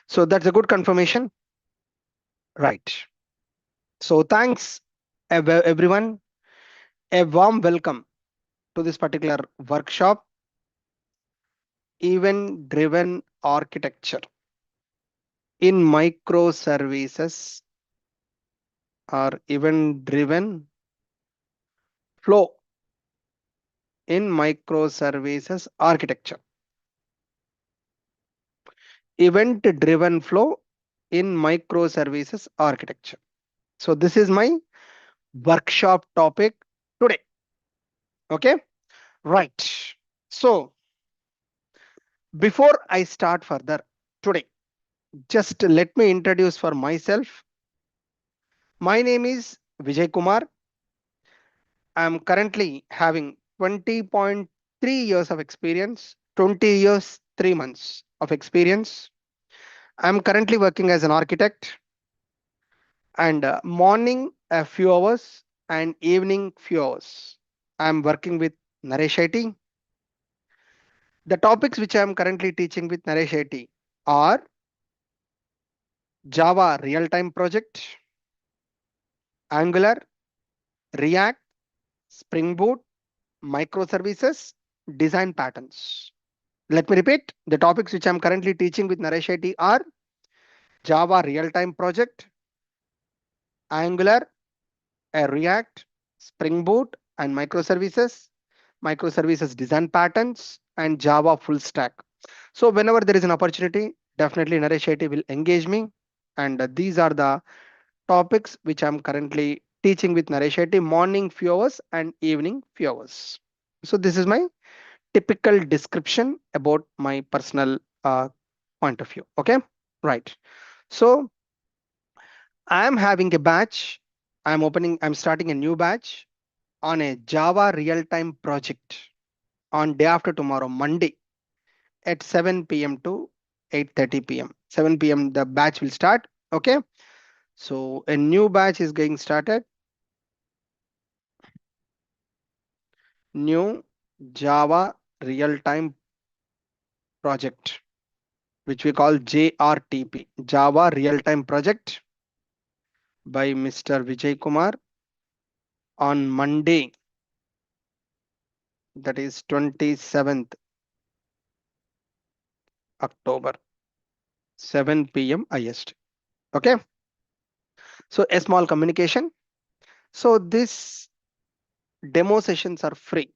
So that's a good confirmation. Right. So thanks everyone. A warm welcome to this particular workshop, event driven architecture in microservices or event driven flow in microservices architecture. Event driven flow in microservices architecture. So this is my workshop topic today. Okay, right. So before I start further today, just let me introduce for myself. My name is Vijay Kumar. I'm currently having 20.3 years of experience, 20 years, 3 months of experience. I'm currently working as an architect, and morning a few hours and evening few hours. I'm working with Naresh IT. The topics which I'm currently teaching with Naresh IT are Java real-time project, Angular, React, Spring Boot, microservices, design patterns. Let me repeat, the topics which I'm currently teaching with Naresh IT are Java real-time project, Angular, React, Spring Boot, and microservices design patterns, and Java full stack. So whenever there is an opportunity, definitely Naresh IT will engage me. And these are the topics which I'm currently teaching with Naresh IT, morning few hours and evening few hours. So this is my typical description about my personal point of view. Okay, right. So I'm having a batch. I'm starting a new batch on a Java real-time project on day after tomorrow, Monday at 7 p.m. to 8:30 p.m. 7 p.m. the batch will start. Okay. So a new batch is getting started. New Java real-time project, which we call JRTP, Java real-time project by Mr. Vijay Kumar on Monday, that is 27th October, 7 p.m. IST. Okay. So a small communication. So this demo sessions are free.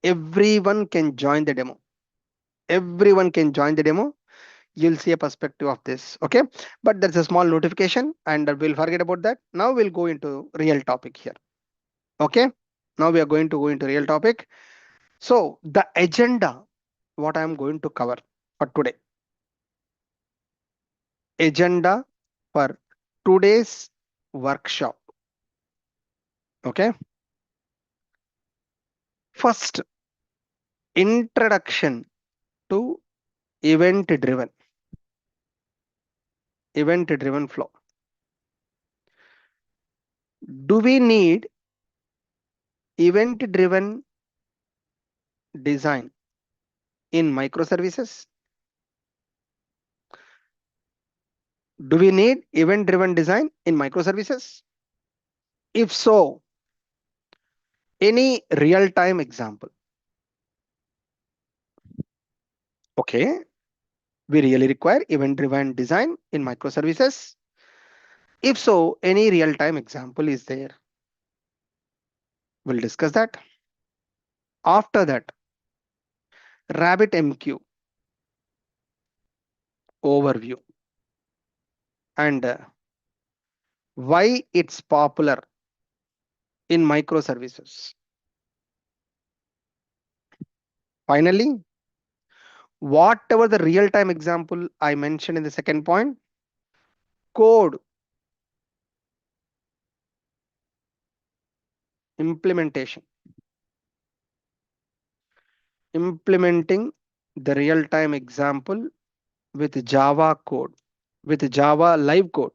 Everyone can join the demo. Everyone can join the demo. You'll see a perspective of this. Okay. But there's a small notification and we'll forget about that. Now we'll go into real topic here. Okay. Now we are going to go into real topic. So the agenda, what I'm going to cover for today. Agenda for today's workshop. Okay. First, introduction to event driven flow. Do we need event driven design in microservices? Do we need event driven design in microservices? If so, any real time example? Okay, we really require event driven design in microservices. If so, any real time example is there? We'll discuss that. After that, RabbitMQ overview and why it's popular in microservices. Finally, whatever the real time example I mentioned in the second point, code implementation, implementing the real time example with Java code, with Java live code.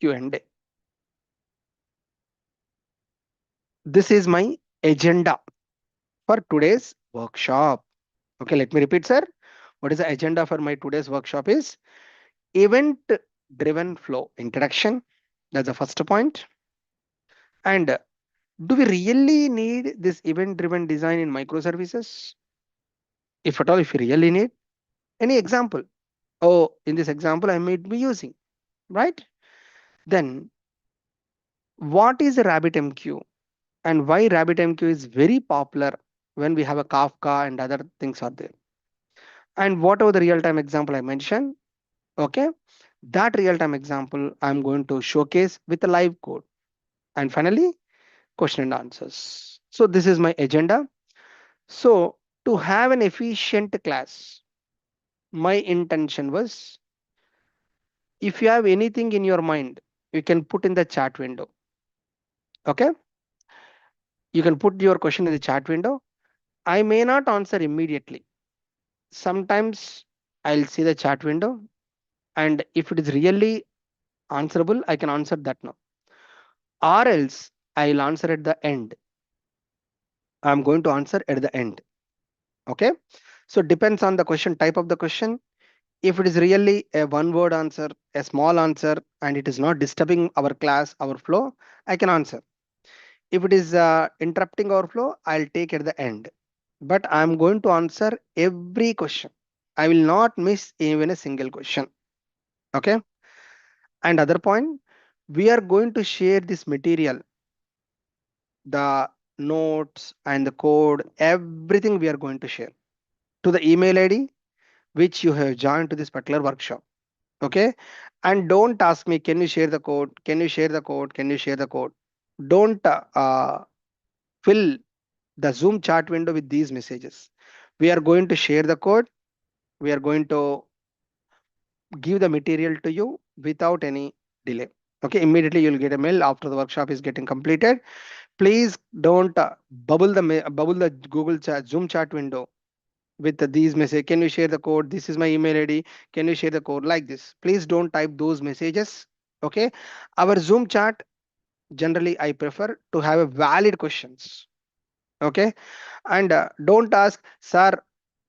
Q&A. This is my agenda for today's workshop. Okay, let me repeat, sir. What is the agenda for my today's workshop is event driven flow introduction. That's the first point. And do we really need this event driven design in microservices? If at all, if we really need any example. Oh, in this example, I might be using, right? Then what is a RabbitMQ and why RabbitMQ is very popular when we have a Kafka and other things are there? And whatever the real-time example I mentioned, okay, that real-time example I'm going to showcase with a live code. And finally, question and answers. So this is my agenda. So to have an efficient class, my intention was if you have anything in your mind, you can put in the chat window. Okay, you can put your question in the chat window. I may not answer immediately. Sometimes I'll see the chat window, and if it is really answerable, I can answer that now. Or else I'll answer at the end. I'm going to answer at the end. Okay. So depends on the question, type of the question. If it is really a one word answer, a small answer, and it is not disturbing our class, our flow, I can answer. If it is interrupting our flow, I'll take at the end. But I'm going to answer every question. I will not miss even a single question. Okay. And other point, we are going to share this material, the notes and the code, everything we are going to share to the email ID which you have joined to this particular workshop. Okay. And don't ask me, can you share the code? Can you share the code? Can you share the code? Don't fill the Zoom chat window with these messages. We are going to share the code. We are going to give the material to you without any delay. Okay, immediately you'll get a mail after the workshop is getting completed. Please don't bubble the Google chat, Zoom chat window with these messages. Can you share the code? This is my email ID. Can you share the code like this? Please don't type those messages. Okay, our Zoom chat generally I prefer to have a valid questions. Okay, and don't ask, sir.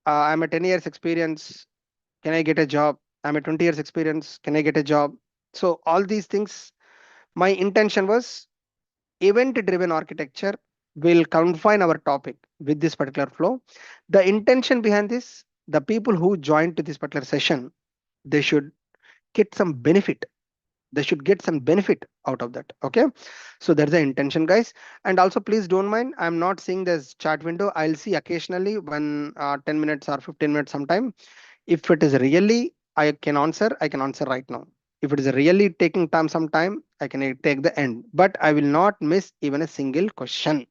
I'm a 10 years experience. Can I get a job? I'm a 20 years experience. Can I get a job? So all these things, my intention was event driven architecture will confine our topic with this particular flow. The intention behind this, the people who joined to this particular session, they should get some benefit. They should get some benefit out of that. Okay. So that's the intention, guys. And also, please don't mind. I'm not seeing this chat window. I'll see occasionally when 10 minutes or 15 minutes sometime. If it is really I can answer right now. If it is really taking time some time, I can take the end, but I will not miss even a single question.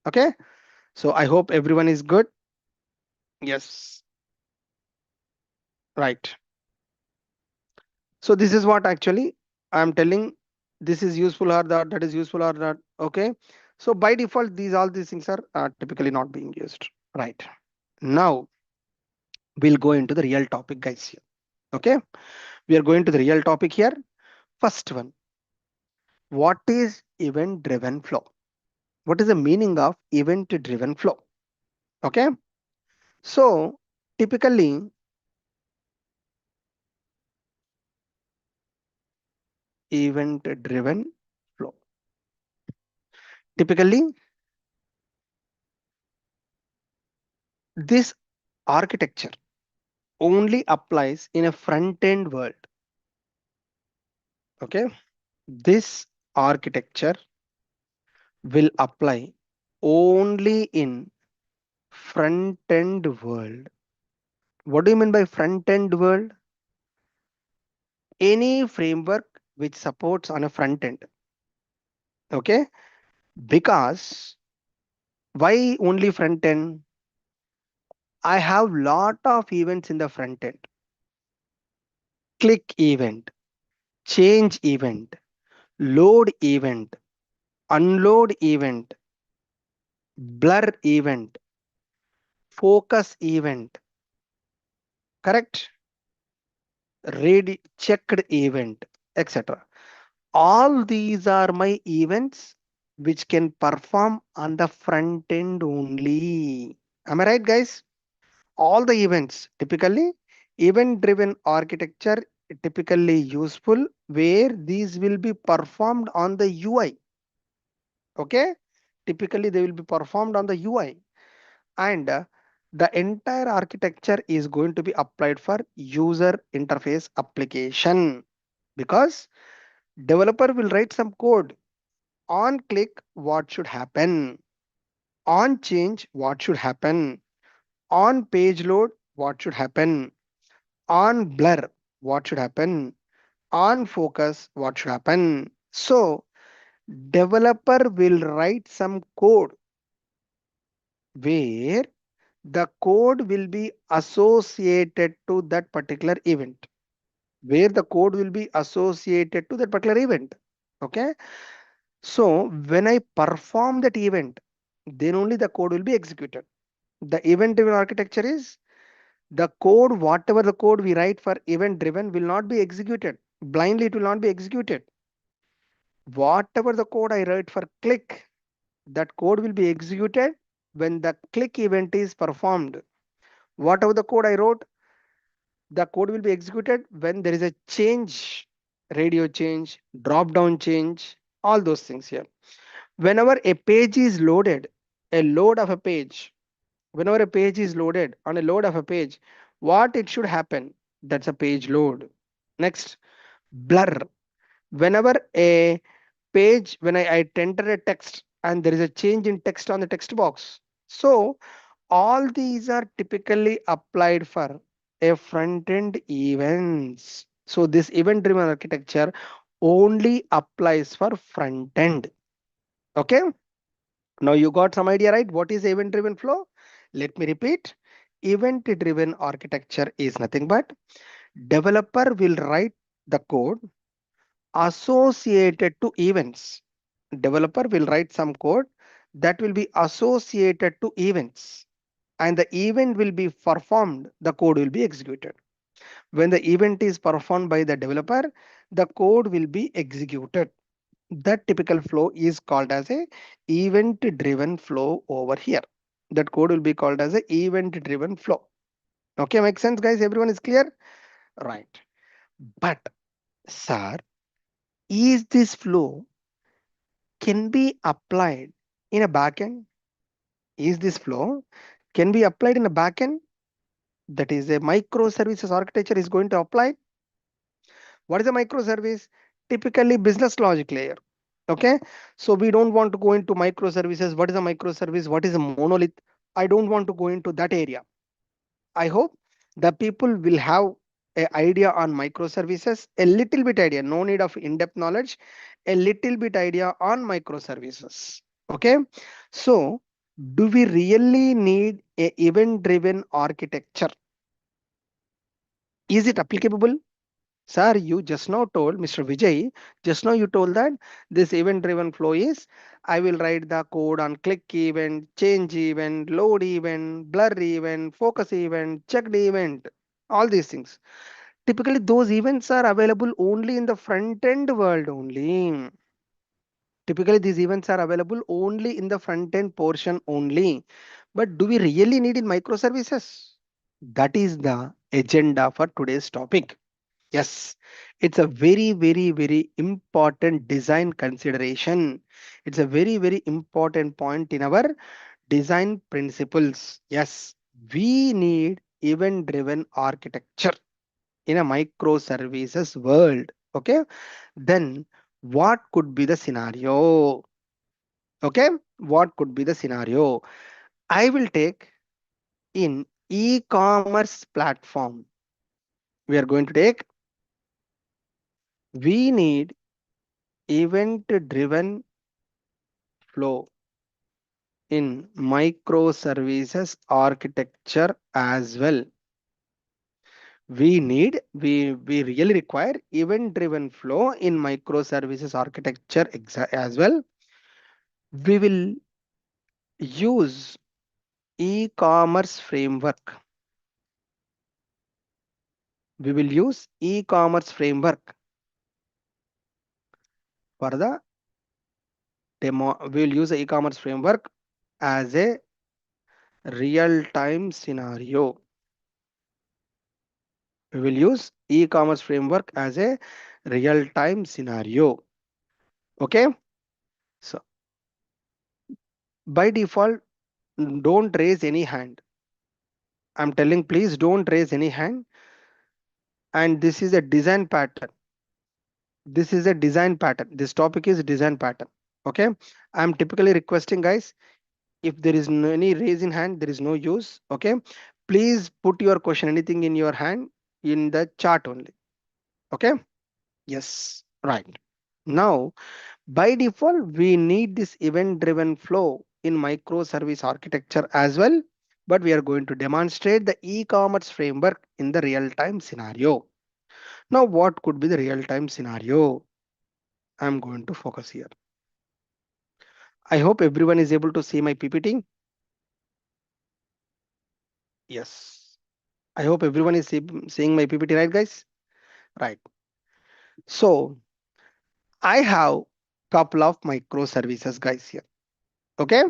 Okay, so I hope everyone is good. Yes, right. So this is what actually I'm telling. This is useful or that is useful or not. Okay, so by default these all these things are typically not being used. Right, now we'll go into the real topic, guys, here. Okay, we are going to the real topic here. First one, what is event driven flow? What is the meaning of event driven flow? Okay, so typically event driven flow, typically this architecture only applies in a front end world. Okay, this architecture will apply only in front end world. What do you mean by front end world? Any framework which supports on a front end. Okay, because why only front end? I have lot of events in the front end. Click event, change event, load event, unload event, blur event, focus event, correct? Read checked event, etc. All these are my events which can perform on the front end only. Am I right, guys? all the events. Typically, event driven architecture typically useful where these will be performed on the UI. Okay, typically they will be performed on the UI, and the entire architecture is going to be applied for user interface application, because developer will write some code. On click, what should happen? On change, what should happen? On page load, what should happen? On blur, what should happen? On focus, what should happen? So developer will write some code where the code will be associated to that particular event, where the code will be associated to that particular event. Okay, so when I perform that event, then only the code will be executed. The event driven architecture is the code, whatever the code we write for event driven will not be executed blindly. It will not be executed. Whatever the code I write for click, that code will be executed when the click event is performed. Whatever the code I wrote, the code will be executed when there is a change, radio change, drop down change, all those things here. Whenever a page is loaded, a load of a page, whenever a page is loaded on a load of a page, what it should happen? That's a page load. Next, blur. Whenever a page, when I enter a text and there is a change in text on the text box. So all these are typically applied for a front end events. So this event driven architecture only applies for front end. Okay, now you got some idea, right? What is event driven flow? Let me repeat. Event driven architecture is nothing but developer will write the code associated to events. Developer will write some code that will be associated to events, and the event will be performed, the code will be executed. When the event is performed by the developer, the code will be executed. That typical flow is called as a event driven flow over here. That code will be called as a event driven flow. Okay, makes sense, guys? Everyone is clear? Right. But sir, is this flow can be applied in a backend? Is this flow can be applied in a backend? That is a microservices architecture is going to apply. What is a microservice? Typically business logic layer. Okay, so we don't want to go into microservices. What is a microservice? What is a monolith? I don't want to go into that area. I hope the people will have a idea on microservices, a little bit idea, no need of in-depth knowledge, a little bit idea on microservices. Okay, so do we really need a event driven architecture? Is it applicable? Sir, you just now told, Mr. Vijay, just now you told that this event driven flow is I will write the code on click event, change event, load event, blur event, focus event, checked event, all these things. Typically, those events are available only in the front end world only. Typically, these events are available only in the front end portion only. But do we really need in microservices? That is the agenda for today's topic. Yes, it's a very, very, very important design consideration. It's a very, very important point in our design principles. Yes, we need event driven architecture in a microservices world. Okay, then what could be the scenario? Okay, what could be the scenario? I will take in e-commerce platform. We are going to take, we need event driven flow in microservices architecture as well. We really require event driven flow in microservices architecture as well. We will use e-commerce framework. We will use e-commerce framework for the demo. We will use the e-commerce framework as a real time scenario. We will use e-commerce framework as a real-time scenario. Okay. So by default, don't raise any hand. I'm telling, please don't raise any hand. And this is a design pattern. This is a design pattern. This topic is design pattern. Okay. I'm typically requesting, guys, if there is no any raise in hand, there is no use. Okay. Please put your question, anything in your hand, in the chat only. Okay. Yes. Right. Now, by default, we need this event driven flow in microservice architecture as well. But we are going to demonstrate the e-commerce framework in the real time scenario. Now, what could be the real time scenario? I'm going to focus here. I hope everyone is able to see my PPT. Yes. I hope everyone is seeing my PPT, right, guys? Right. So I have couple of microservices, guys, here. Okay.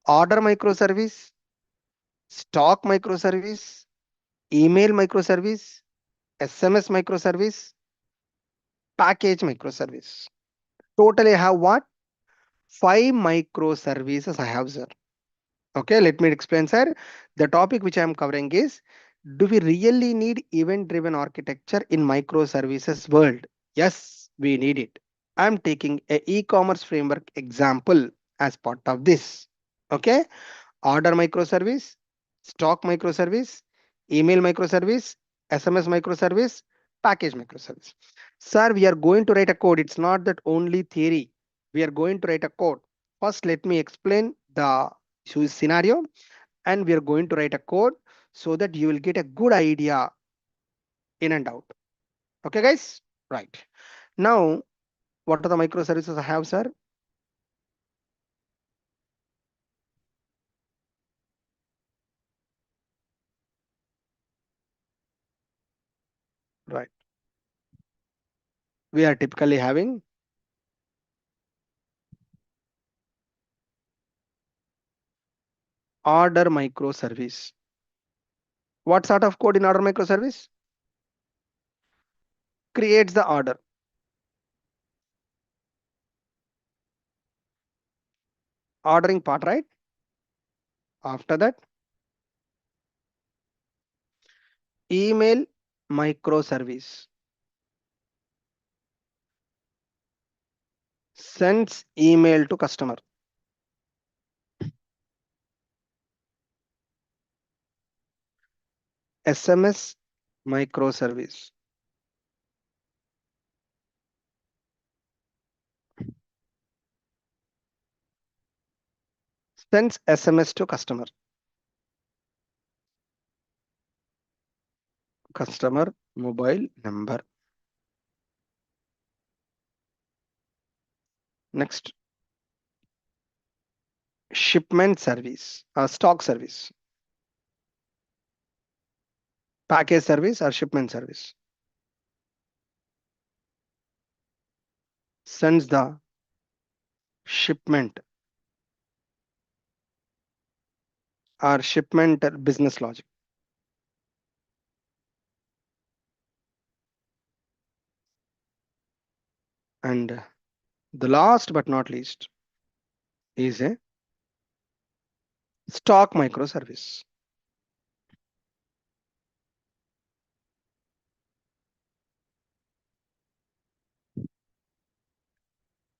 Order microservice, stock microservice, email microservice, SMS microservice, package microservice. Totally I have what? 5 microservices I have, sir. Okay, let me explain, sir. The topic which I am covering is, do we really need event driven architecture in microservices world? Yes, we need it. I'm taking a e-commerce framework example as part of this. Okay, order microservice, stock microservice, email microservice, SMS microservice, package microservice. Sir, we are going to write a code. It's not that only theory. We are going to write a code. First, let me explain the scenario, and we are going to write a code so that you will get a good idea in and out. Okay, guys? Right. Now, what are the microservices I have, sir? Right. We are typically having order microservice. What sort of code in order microservice? Creates the order. Ordering part, right? After that, email microservice sends email to customer. SMS microservice sends SMS to customer mobile number. Next, shipment service, stock service, package service or shipment service sends the shipment or shipment business logic. And the last but not least is a stock microservice,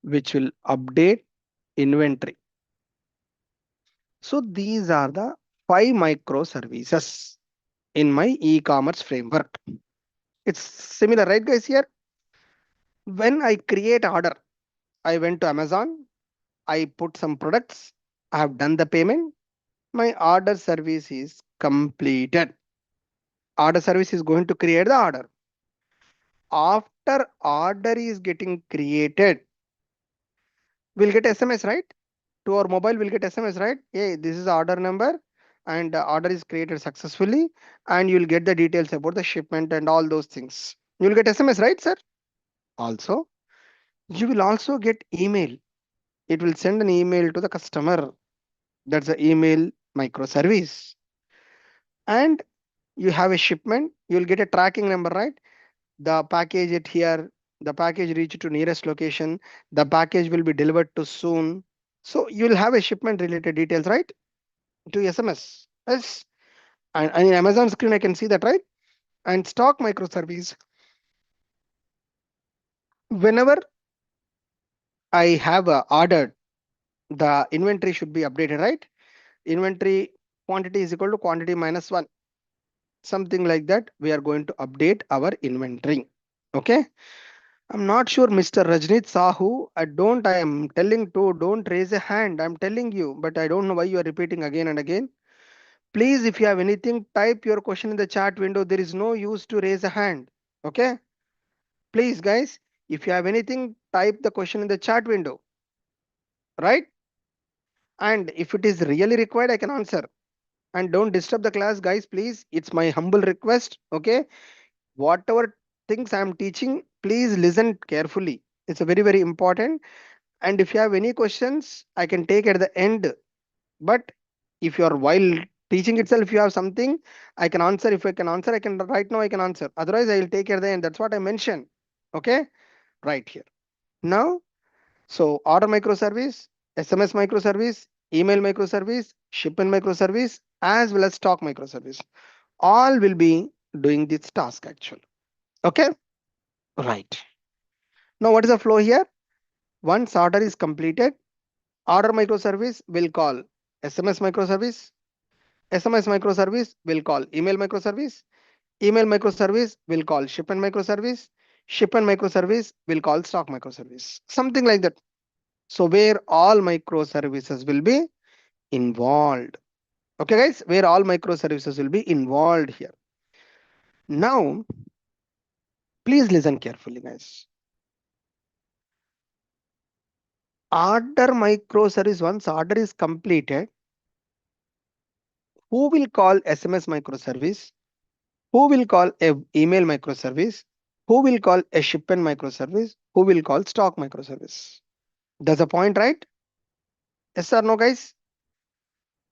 which will update inventory. So these are the 5 microservices in my e-commerce framework. It's similar, right, guys? Here, when I create order, I went to Amazon, I put some products, I have done the payment, my order service is completed. Order service is going to create the order. After order is getting created, we'll get SMS, right? To our mobile, we'll get SMS, right? Hey, this is the order number, and the order is created successfully, and you'll get the details about the shipment and all those things. You'll get SMS, right, sir? Also, you will also get email. It will send an email to the customer. That's the email microservice. And You have a shipment, you will get a tracking number, right? The package it here, the package reached to nearest location, the package will be delivered to soon. So you will have a shipment related details, right? To SMS. Yes. And in Amazon screen, I can see that, right? And stock microservice. Whenever I have ordered, the inventory should be updated, right? Inventory quantity is equal to quantity minus one. Something like that. We are going to update our inventory. Okay. I'm not sure Mr. Rajneet Sahu. I am telling to don't raise a hand. I'm telling you, but I don't know why you are repeating again and again. Please, if you have anything, type your question in the chat window. There is no use to raise a hand. Okay. Please, guys, if you have anything, type the question in the chat window, right? And if it is really required, I can answer. And don't disturb the class, guys, please. It's my humble request. Okay. Whatever things I'm teaching, please listen carefully. It's a very, very important. And if you have any questions, I can take at the end. But if you are while teaching itself, if you have something, I can answer. If I can answer, I can right now I can answer. Otherwise, I will take at the end. That's what I mentioned. Okay, right here. Now, so order microservice, SMS microservice, email microservice, shipment microservice, as well as stock microservice. All will be doing this task actually. Okay, right. Now, what is the flow here? Once order is completed, order microservice will call SMS microservice. SMS microservice will call email microservice. Email microservice will call shipment microservice. Shipment microservice will call stock microservice. Something like that. So where all microservices will be involved. Okay, guys, where all microservices will be involved here. Now, please listen carefully, guys. Order microservice, once order is completed, who will call SMS microservice? Who will call a email microservice? Who will call a shipment microservice? Who will call stock microservice? That's a point, right? Yes or no, guys?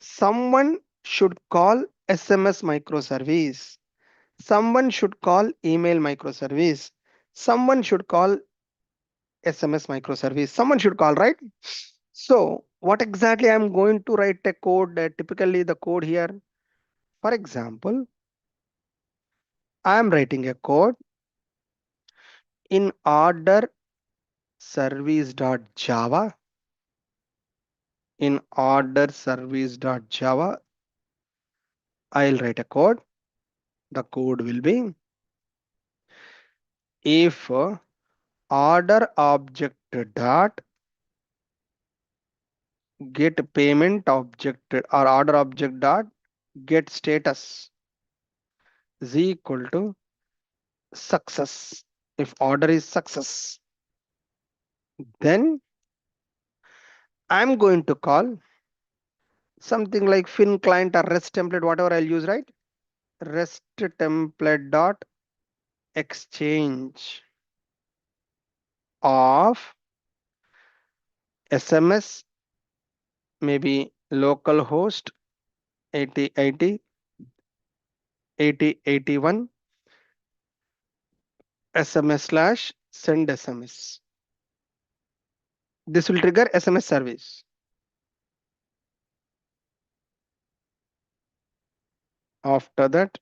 Someone should call SMS microservice. Someone should call email microservice. Someone should call SMS microservice. Someone should call, right? So what exactly I'm going to write a code, typically the code here. For example, I am writing a code in order service.java. In order service.java, I'll write a code. The code will be if order object dot get payment object or order object dot get status is equal to success. If order is success, then I'm going to call something like fin client or rest template, whatever I'll use, right? Rest template dot exchange of SMS, maybe localhost 8080 8081 SMS slash send SMS. This will trigger SMS service. After that,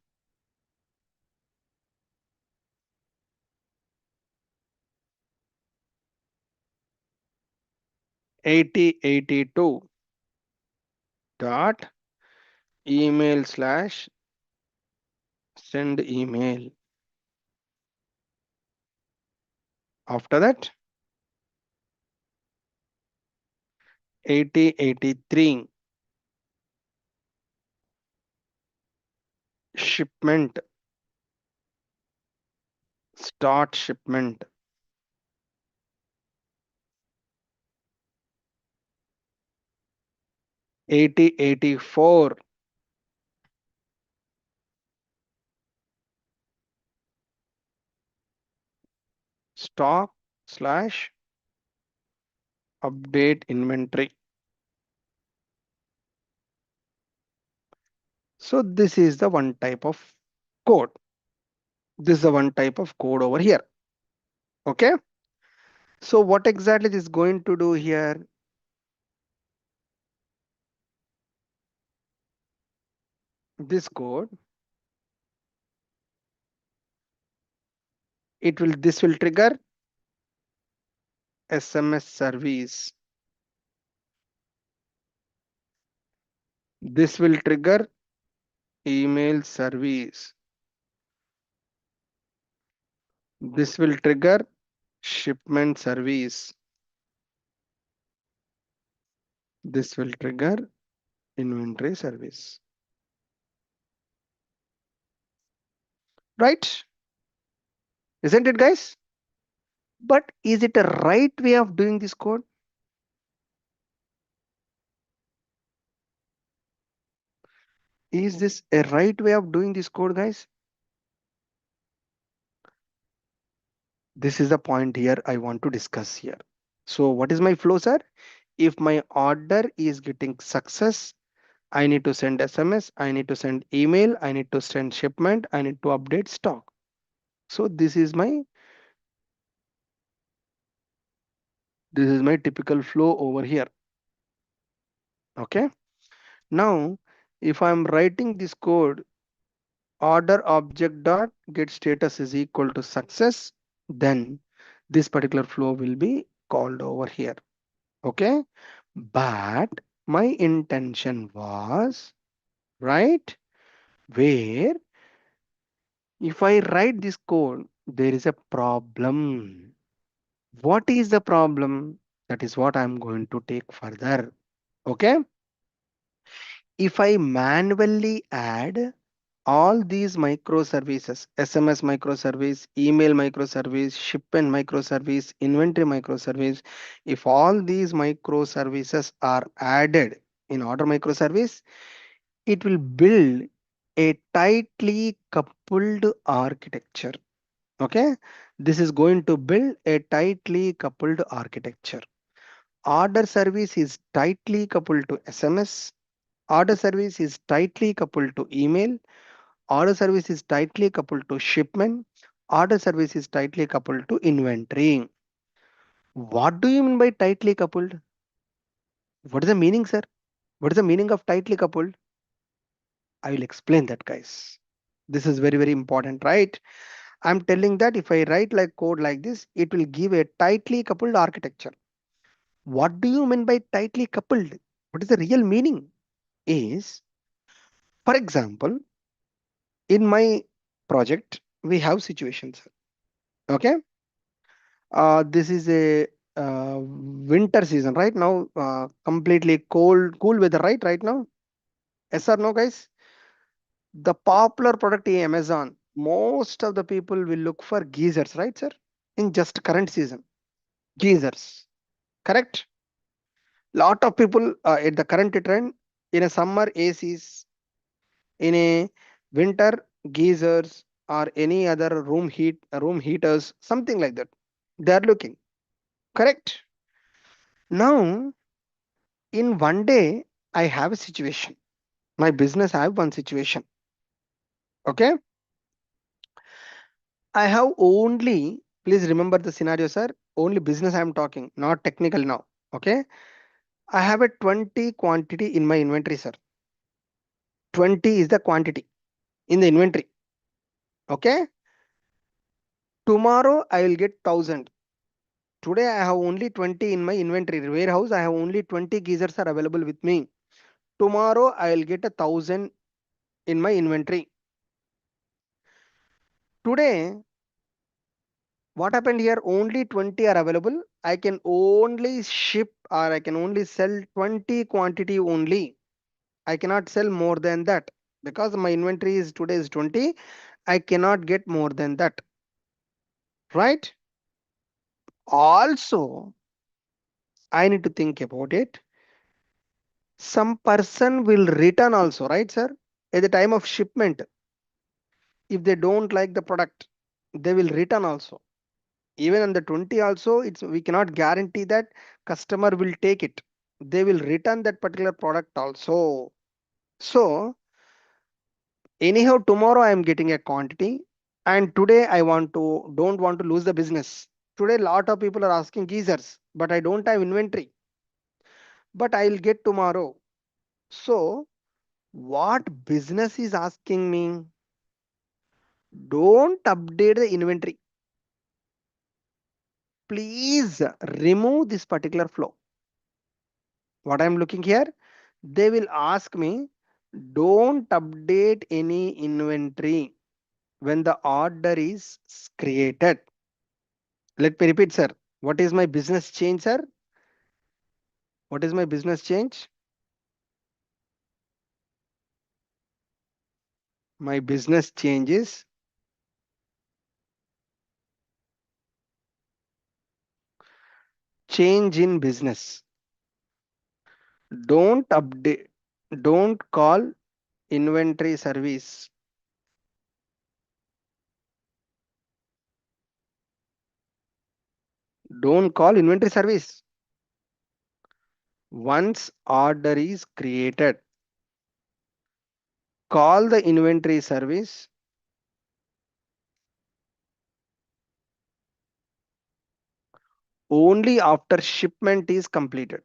8082 dot email slash send email. After that, 8083 shipment start shipment. 8084 stock slash update inventory. So this is the one type of code. This is the one type of code over here. Okay. So what exactly this is going to do here? This code, this will trigger SMS service. This will trigger email service. This will trigger shipment service. This will trigger inventory service. Right? Isn't it, guys? But is it a right way of doing this code? Is this a right way of doing this code, guys? This is the point here I want to discuss here. So what is my flow, sir? If my order is getting success, I need to send SMS, I need to send email, I need to send shipment, I need to update stock. So this is my typical flow over here. Okay. Now, if I'm writing this code, order object dot get status is equal to success, then this particular flow will be called over here. Okay. But my intention was, right, where if I write this code, there is a problem. What is the problem? That is what I'm going to take further. Okay. If I manually add all these microservices, SMS microservice, email microservice, shipment microservice, inventory microservice, if all these microservices are added in order microservice, it will build a tightly coupled architecture. Okay, this is going to build a tightly coupled architecture. Order service is tightly coupled to SMS. Order service is tightly coupled to email. Order service is tightly coupled to shipment. Order service is tightly coupled to inventory. What do you mean by tightly coupled? What is the meaning, sir? What is the meaning of tightly coupled? I will explain that, guys. This is very, very important, right? I'm telling that if I write like code like this, it will give a tightly coupled architecture. What do you mean by tightly coupled? What is the real meaning? Is, for example, in my project, we have situations. Okay. This is a winter season right now, completely cool weather, right now. Yes or no, guys? The popular product in Amazon, most of the people will look for geysers, right, sir? In just current season, geysers, correct? Lot of people at the current trend, in a summer ACs, in a winter geysers, or any other room heaters, something like that. They are looking, correct? Now, in one day, I have a situation. My business, I have one situation. Okay. I have only, please remember the scenario, sir. Only business I am talking, not technical now. Okay. I have a 20 quantity in my inventory, sir. 20 is the quantity in the inventory. Okay. Tomorrow I will get 1000. Today I have only 20 in my inventory warehouse. I have only 20 geysers are available with me. Tomorrow I will get 1000 in my inventory. Today, what happened here? Only 20 are available. I can only ship or I can only sell 20 quantity only. I cannot sell more than that because my inventory is today is 20. I cannot get more than that. Right? Also, I need to think about it. Some person will return also, right, sir? At the time of shipment, if they don't like the product, they will return also. Even on the 20 also, it's we cannot guarantee that customer will take it. They will return that particular product also. So Anyhow, tomorrow I am getting a quantity, and today I don't want to lose the business. Today, lot of people are asking geysers, but I don't have inventory. But I'll get tomorrow. So, what business is asking me? Don't update the inventory. Please remove this particular flow. What I'm looking here, they will ask me, don't update any inventory when the order is created. Let me repeat, sir. What is my business change, sir? What is my business change? My business change is change in business. Don't update, don't call inventory service. Don't call inventory service. Once order is created, call the inventory service only after shipment is completed.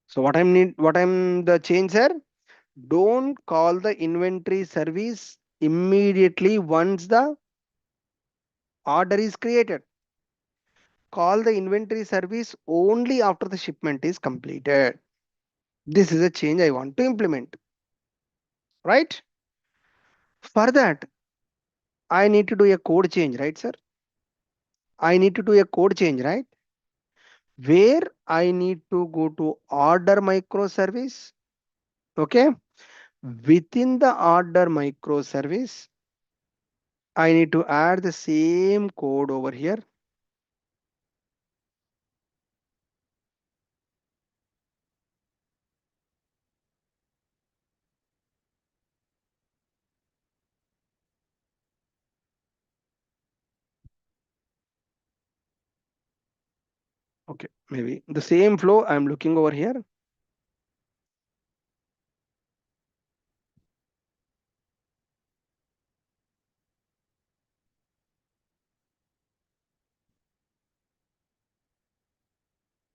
So what I'm the change here? Don't call the inventory service immediately once the order is created. Call the inventory service only after the shipment is completed. This is a change I want to implement, right? For that, I need to do a code change, right, sir? I need to do a code change, right? Where I need to go to order microservice. Okay. Within the order microservice, I need to add the same code over here. Okay, maybe the same flow I'm looking over here.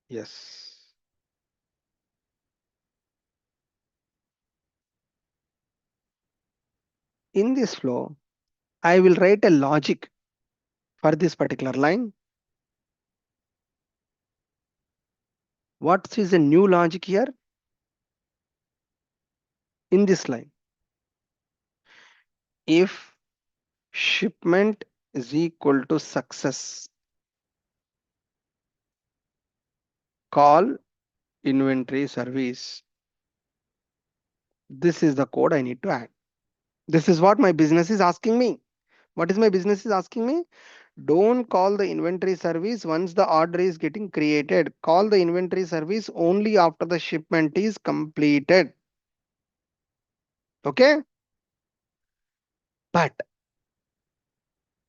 Yes. In this flow, I will write a logic for this particular line. What is a new logic here in this line? If shipment is equal to success, call inventory service. This is the code I need to add. This is what my business is asking me. What is my business is asking me? Don't call the inventory service once the order is getting created. Call the inventory service only after the shipment is completed. Okay. But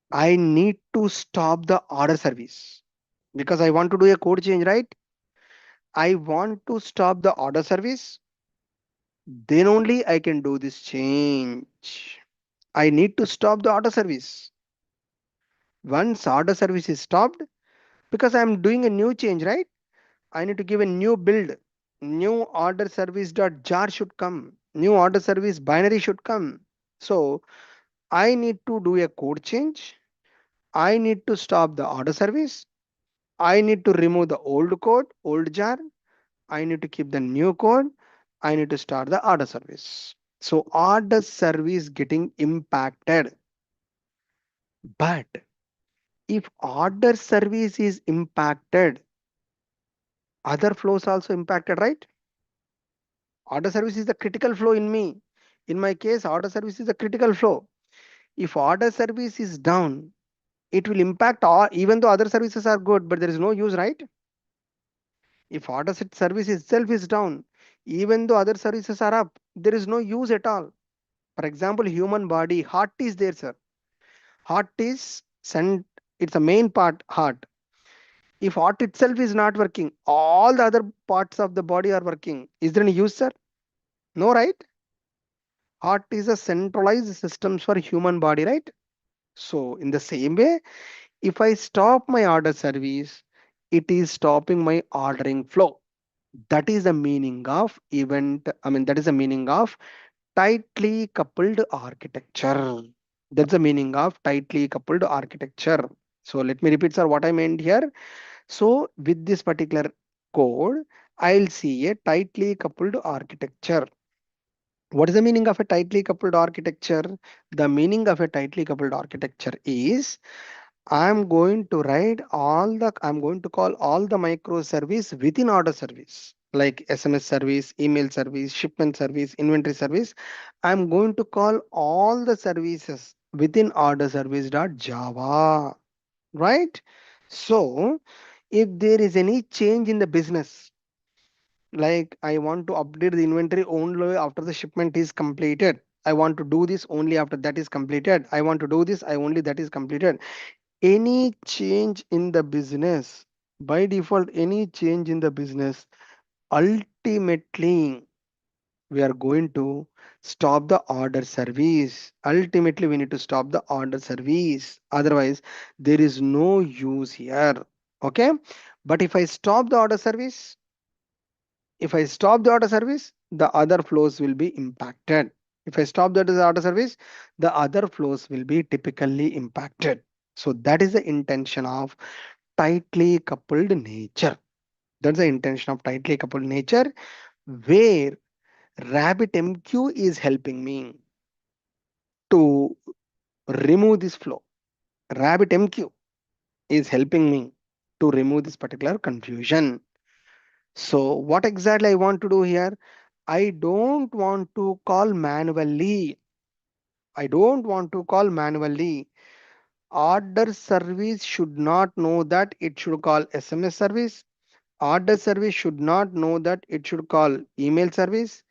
I need to stop the order service because I want to do a code change, right? I want to stop the order service. Then only I can do this change. I need to stop the order service. Once order service is stopped, because I'm doing a new change, right? I need to give a new build. New order service dot jar should come. New order service binary should come. So I need to do a code change. I need to stop the order service. I need to remove the old code, old jar. I need to keep the new code. I need to start the order service. So order service getting impacted. But if order service is impacted, other flows also impacted, right? Order service is the critical flow in me. In my case, order service is a critical flow. If order service is down, it will impact all, even though other services are good, but there is no use, right? If service itself is down, even though other services are up, there is no use at all. For example, human body, heart is there, sir. Heart is sent, it's a main part, heart. If heart itself is not working, all the other parts of the body are working. Is there any use, sir? No, right? Heart is a centralized systems for human body, right? So in the same way, if I stop my order service, it is stopping my ordering flow. That is the meaning of event. I mean, that is the meaning of tightly coupled architecture. That's the meaning of tightly coupled architecture. So let me repeat, sir, what I meant here. So with this particular code, I'll see a tightly coupled architecture. What is the meaning of a tightly coupled architecture? The meaning of a tightly coupled architecture is I'm going to call all the microservice within order service, like SMS service, email service, shipment service, inventory service. I'm going to call all the services within order service dot Java, right? So if there is any change in the business, like I want to update the inventory only after the shipment is completed, I want to do this only after that is completed, I want to do this I only that is completed, any change in the business, by default any change in the business, ultimately we are going to stop the order service. Ultimately we need to stop the order service, otherwise there is no use here. Okay, but if I stop the order service, if I stop the order service, the other flows will be impacted. If I stop the order service, the other flows will be typically impacted. So that is the intention of tightly coupled nature. That's the intention of tightly coupled nature, where RabbitMQ is helping me to remove this flow. RabbitMQ is helping me to remove this particular confusion. So what exactly I want to do here? I don't want to call manually. I don't want to call manually. Order service should not know that it should call SMS service. Order service should not know that it should call email service.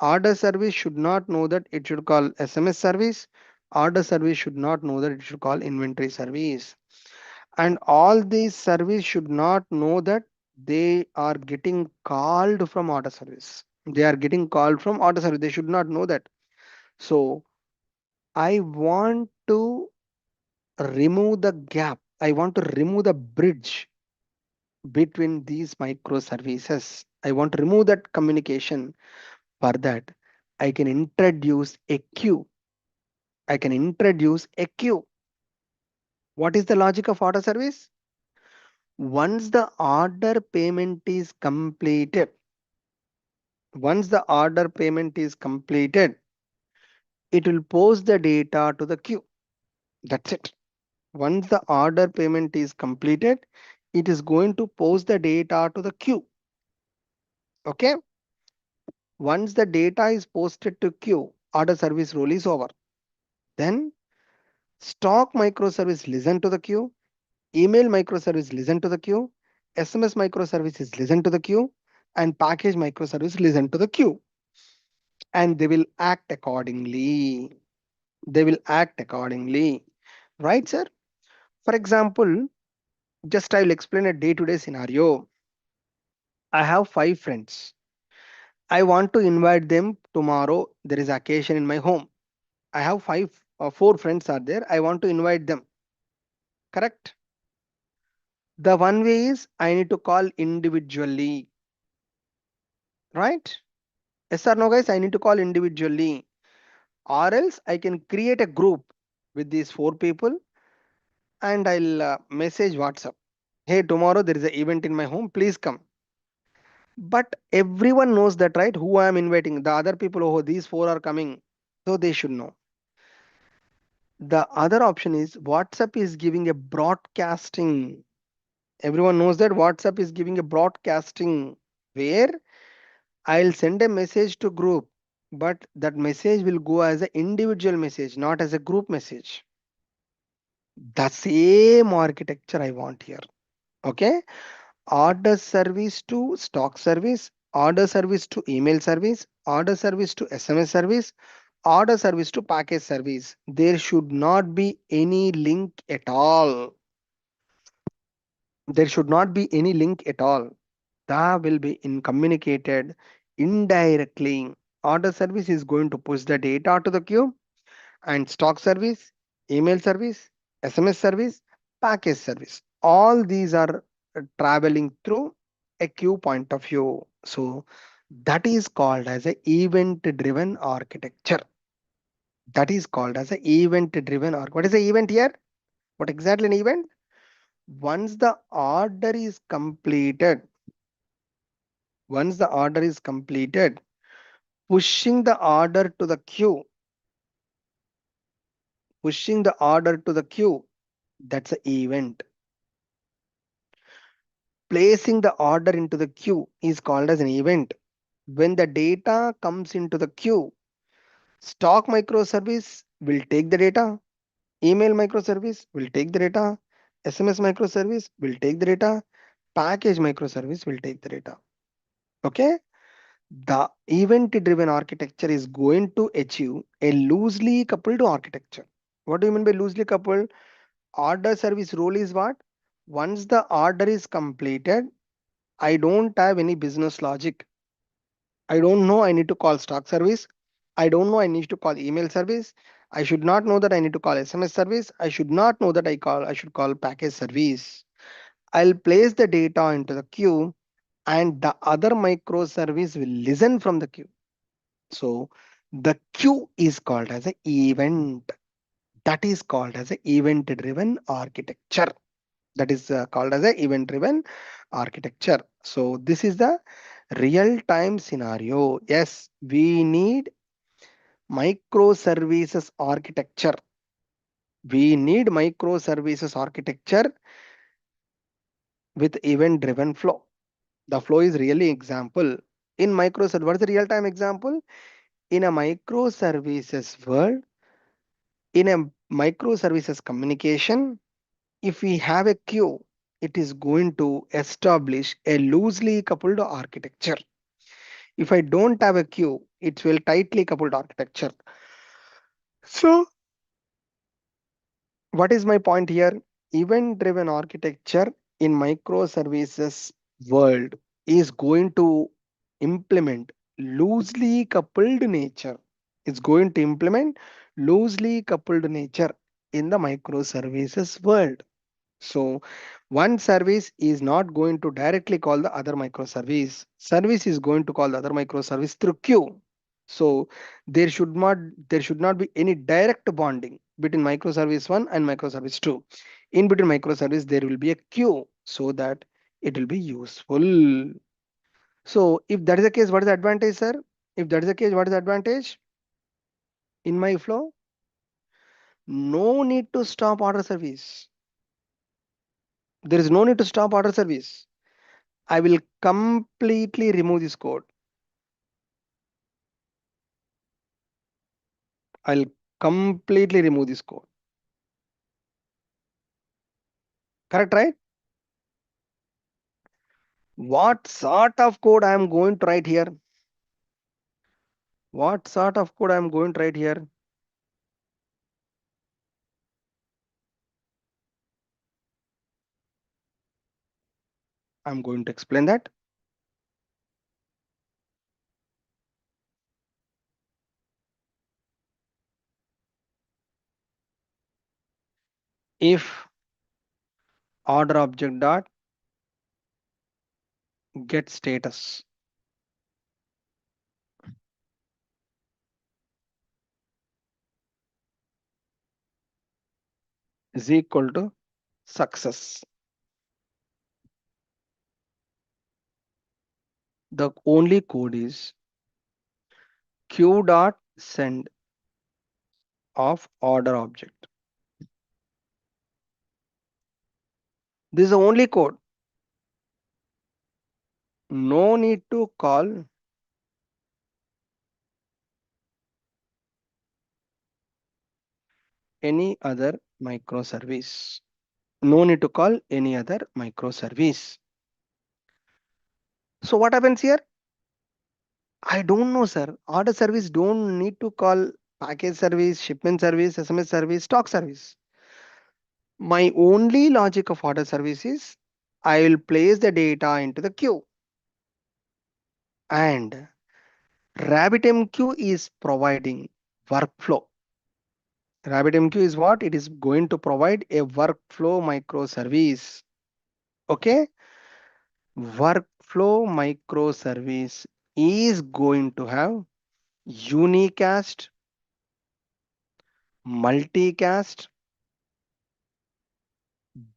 Order service should not know that it should call SMS service. Order service should not know that it should call inventory service. And all these service should not know that they are getting called from order service. They are getting called from order service. They should not know that. So I want to remove the gap. I want to remove the bridge between these microservices. I want to remove that communication. For that, I can introduce a queue. I can introduce a queue. What is the logic of order service? Once the order payment is completed, once the order payment is completed, it will post the data to the queue. That's it. Once the order payment is completed, it is going to post the data to the queue. Okay. Once the data is posted to queue, order service rule is over. Then stock microservice listen to the queue, email microservice listen to the queue, SMS microservices listen to the queue, and package microservice listen to the queue. And they will act accordingly. They will act accordingly. Right, sir? For example, just I will explain a day-to-day scenario. I have 5 friends. I want to invite them tomorrow. There is occasion in my home. I have 4 friends are there. I want to invite them. Correct? The one way is I need to call individually. Right? Yes or no, guys? I need to call individually. Or else I can create a group with these 4 people and I'll message WhatsApp. Hey, tomorrow there is an event in my home. Please come. But everyone knows that, right? Who I am inviting. The other people, oh, these 4 are coming. So they should know. The other option is WhatsApp is giving a broadcasting. Everyone knows that WhatsApp is giving a broadcasting where I'll send a message to group, but that message will go as an individual message, not as a group message. The same architecture I want here. Okay. Order service to stock service, order service to email service, order service to SMS service, order service to package service. There should not be any link at all. There should not be any link at all. That will be in communicated indirectly. Order service is going to push the data to the queue, and stock service, email service, SMS service, package service. All these are traveling through a queue point of view. So that is called as a event driven architecture. That is called as a event driven arc. What is the event here? What exactly an event? Once the order is completed, once the order is completed, pushing the order to the queue, pushing the order to the queue, that's an event. Placing the order into the queue is called as an event. When the data comes into the queue, stock microservice will take the data, email microservice will take the data, SMS microservice will take the data, package microservice will take the data. Okay? The event driven architecture is going to achieve a loosely coupled architecture. What do you mean by loosely coupled? Order service role is what? Once the order is completed, I don't have any business logic. I don't know I need to call stock service. I don't know I need to call email service. I should not know that I need to call SMS service. I should not know that I should call package service. I'll place the data into the queue and the other microservice will listen from the queue. So the queue is called as an event. That is called as an event driven architecture. That is called as a event driven architecture. So this is the real time scenario. Yes, we need microservices architecture. We need microservices architecture with event driven flow. The flow is really example. In microservice, what is the real time example? In a microservices world, in a microservices communication, if we have a queue, it is going to establish a loosely coupled architecture. If I don't have a queue, it will tightly coupled architecture. So what is my point here? Event driven architecture in microservices world is going to implement loosely coupled nature. It's going to implement loosely coupled nature in the microservices world. So one service is not going to directly call the other microservice. Service is going to call the other microservice through queue. So there should not be any direct bonding between microservice 1 and microservice 2. In between microservice, there will be a queue so that it will be useful. So if that is the case, what is the advantage, sir? If that is the case, what is the advantage? In my flow, no need to stop order service. There is no need to stop order service. I will completely remove this code. I'll completely remove this code. Correct, right? What sort of code I am going to write here? What sort of code I am going to write here? I'm going to explain that. If order object dot get status is equal to success, the only code is q dot send of order object. This is the only code. No need to call any other microservice. No need to call any other microservice. So what happens here? I don't know, sir. Order service don't need to call package service, shipment service, SMS service, stock service. My only logic of order service is I will place the data into the queue. And RabbitMQ is providing workflow. RabbitMQ is what? It is going to provide a workflow microservice. Okay, workflow microservice is going to have unicast, multicast,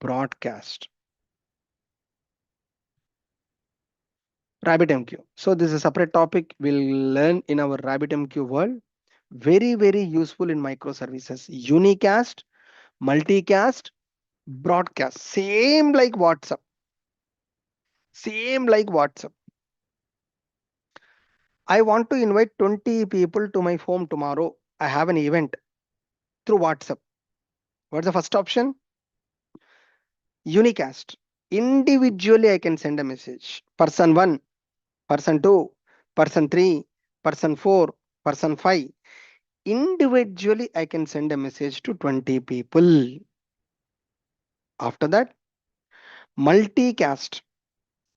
broadcast. RabbitMQ. So this is a separate topic we'll learn in our RabbitMQ world. Very, very useful in microservices. Unicast, multicast, broadcast. Same like WhatsApp. Same like WhatsApp. I want to invite 20 people to my home tomorrow. I have an event through WhatsApp. What's the first option? Unicast. Individually, I can send a message. Person 1, person 2, person 3, person 4, person 5. Individually, I can send a message to 20 people. After that, multicast.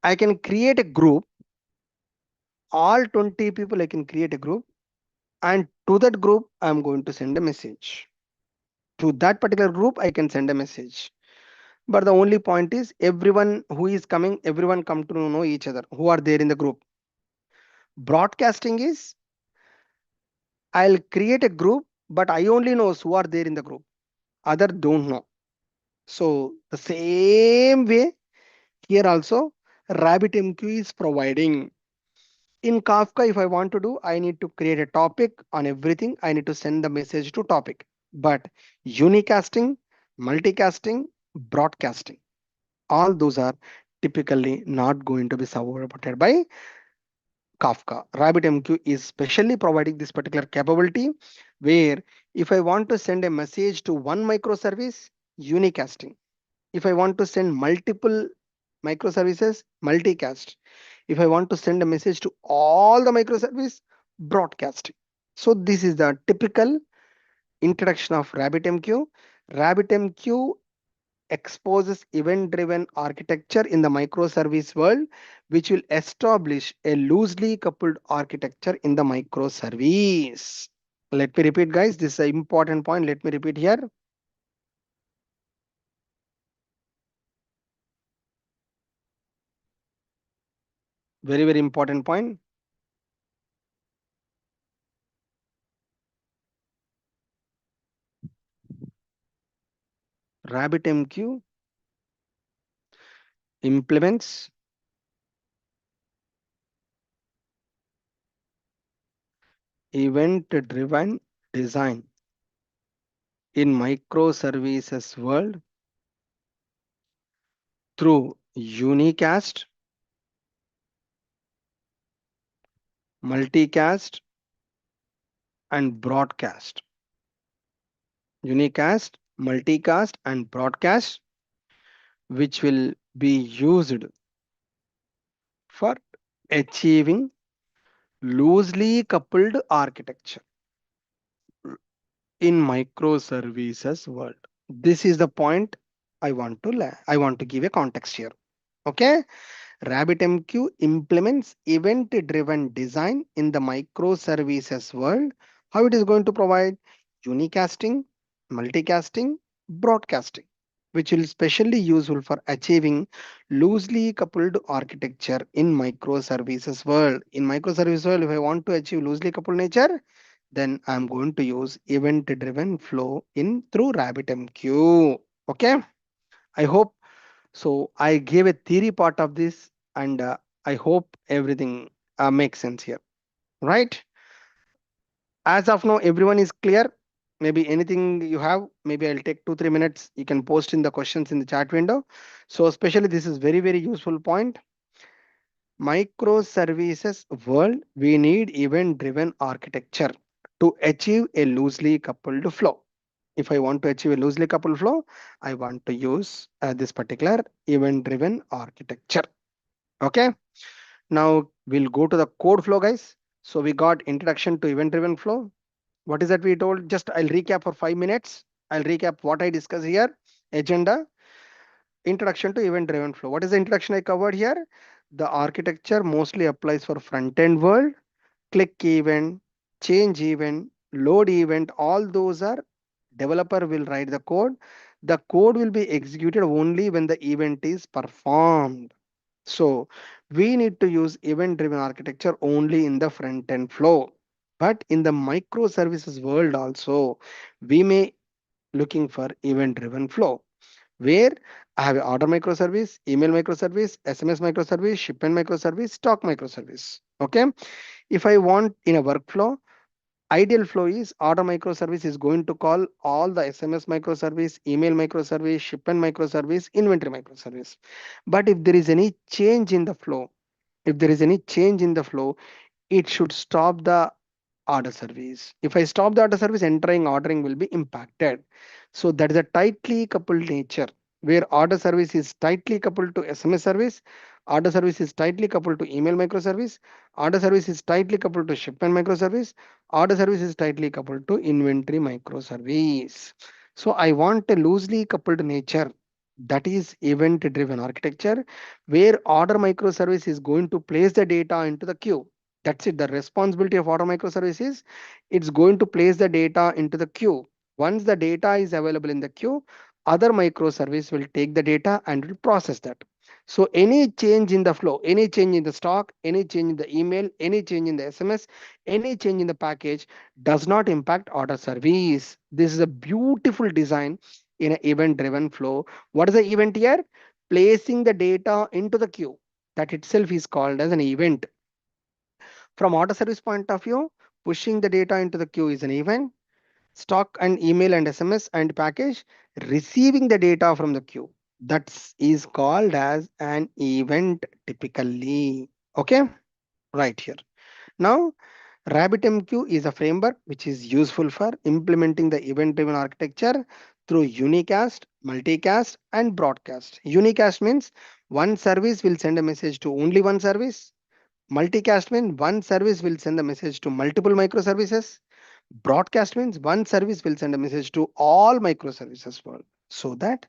I can create a group. All 20 people, I can create a group. And to that group, I'm going to send a message. To that particular group, I can send a message. But the only point is everyone who is coming, everyone come to know each other, who are there in the group. Broadcasting is I'll create a group, but I only know who are there in the group. Other don't know. So the same way here also RabbitMQ is providing. In Kafka, if I want to do, I need to create a topic on everything. I need to send the message to topic. But unicasting, multicasting, broadcasting, all those are typically not going to be supported by Kafka. RabbitMQ is specially providing this particular capability where if I want to send a message to one microservice, unicasting. If I want to send multiple microservices, multicast. If I want to send a message to all the microservice, broadcasting. So this is the typical introduction of RabbitMQ. RabbitMQ exposes event-driven architecture in the microservice world, which will establish a loosely coupled architecture in the microservice. Let me repeat, guys. This is an important point. Let me repeat here. Very, very important point. RabbitMQ implements event-driven design in microservices world through unicast, multicast, and broadcast. Unicast, multicast, and broadcast, which will be used for achieving loosely coupled architecture in microservices world. This is the point I want to give a context here. Okay. RabbitMQ implements event-driven design in the microservices world. How it is going to provide unicasting, multicasting, broadcasting, which will especially useful for achieving loosely coupled architecture in microservices world. In microservice world, if I want to achieve loosely coupled nature, then I'm going to use event-driven flow in through RabbitMQ. Okay, I hope so. I gave a theory part of this, and I hope everything makes sense here, right? As of now, everyone is clear. Maybe anything you have, maybe I'll take 2 3 minutes. You can post in the questions in the chat window. So, especially this is very, very useful point. Microservices world, we need event-driven architecture to achieve a loosely coupled flow. If I want to achieve a loosely coupled flow, I want to use this particular event-driven architecture. Okay. Now we'll go to the code flow, guys. So we got introduction to event-driven flow. What is that we told? Just I'll recap for 5 minutes. I'll recap what I discussed here. Agenda. Introduction to event driven flow. What is the introduction I covered here? The architecture mostly applies for front end world. Click event, change event, load event, all those are developer will write the code. The code will be executed only when the event is performed. So we need to use event driven architecture only in the front end flow. But in the microservices world also, we may looking for event driven flow where I have a order microservice, email microservice, SMS microservice, shipment microservice, stock microservice. Okay. If I want in a workflow, ideal flow is order microservice is going to call all the SMS microservice, email microservice, shipment microservice, inventory microservice. But if there is any change in the flow, if there is any change in the flow, it should stop the order service. If I stop the order service, entering ordering will be impacted. So that is a tightly coupled nature where order service is tightly coupled to SMS service, order service is tightly coupled to email microservice, order service is tightly coupled to shipment microservice, order service is tightly coupled to inventory microservice. So I want a loosely coupled nature, that is event driven architecture where order microservice is going to place the data into the queue. That's it. The responsibility of auto microservices, it's going to place the data into the queue. Once the data is available in the queue, other microservice will take the data and will process that. So any change in the flow, any change in the stock, any change in the email, any change in the SMS, any change in the package does not impact order service. This is a beautiful design in an event driven flow. What is the event here? Placing the data into the queue. That itself is called as an event. From auto service point of view, pushing the data into the queue is an event. Stock and email and SMS and package, receiving the data from the queue. That is called as an event typically. Okay, right here. Now, RabbitMQ is a framework which is useful for implementing the event-driven architecture through unicast, multicast, and broadcast. Unicast means one service will send a message to only one service. Multicast means one service will send a message to multiple microservices. Broadcast means one service will send a message to all microservices world. So that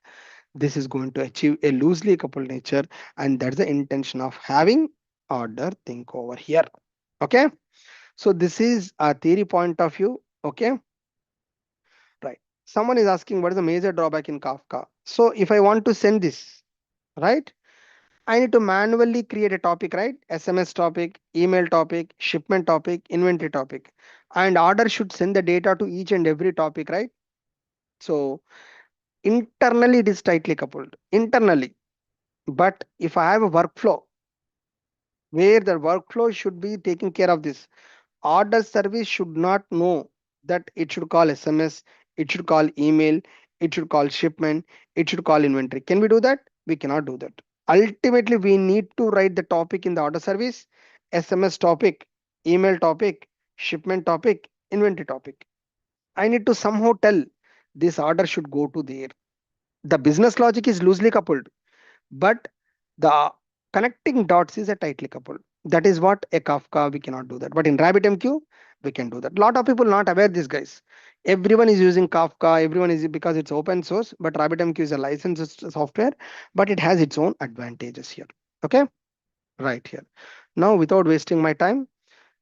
this is going to achieve a loosely coupled nature, and that's the intention of having order think over here. Okay. So this is a theory point of view. Okay. Right. Someone is asking what is the major drawback in Kafka. So if I want to send this, right? I need to manually create a topic, right? SMS topic, email topic, shipment topic, inventory topic. And order should send the data to each and every topic, right? So internally it is tightly coupled. Internally. But if I have a workflow where the workflow should be taking care of this, order service should not know that it should call SMS, it should call email, it should call shipment, it should call inventory. Can we do that? We cannot do that. Ultimately, we need to write the topic in the order service, SMS topic, email topic, shipment topic, inventory topic. I need to somehow tell this order should go to there. The business logic is loosely coupled, but the connecting dots is a tightly coupled. That is what a Kafka we cannot do that. But in RabbitMQ, we can do that. Lot of people not aware this guys. Everyone is using Kafka. Everyone is because it's open source, but RabbitMQ is a licensed software, but it has its own advantages here. Okay, right here. Now, without wasting my time,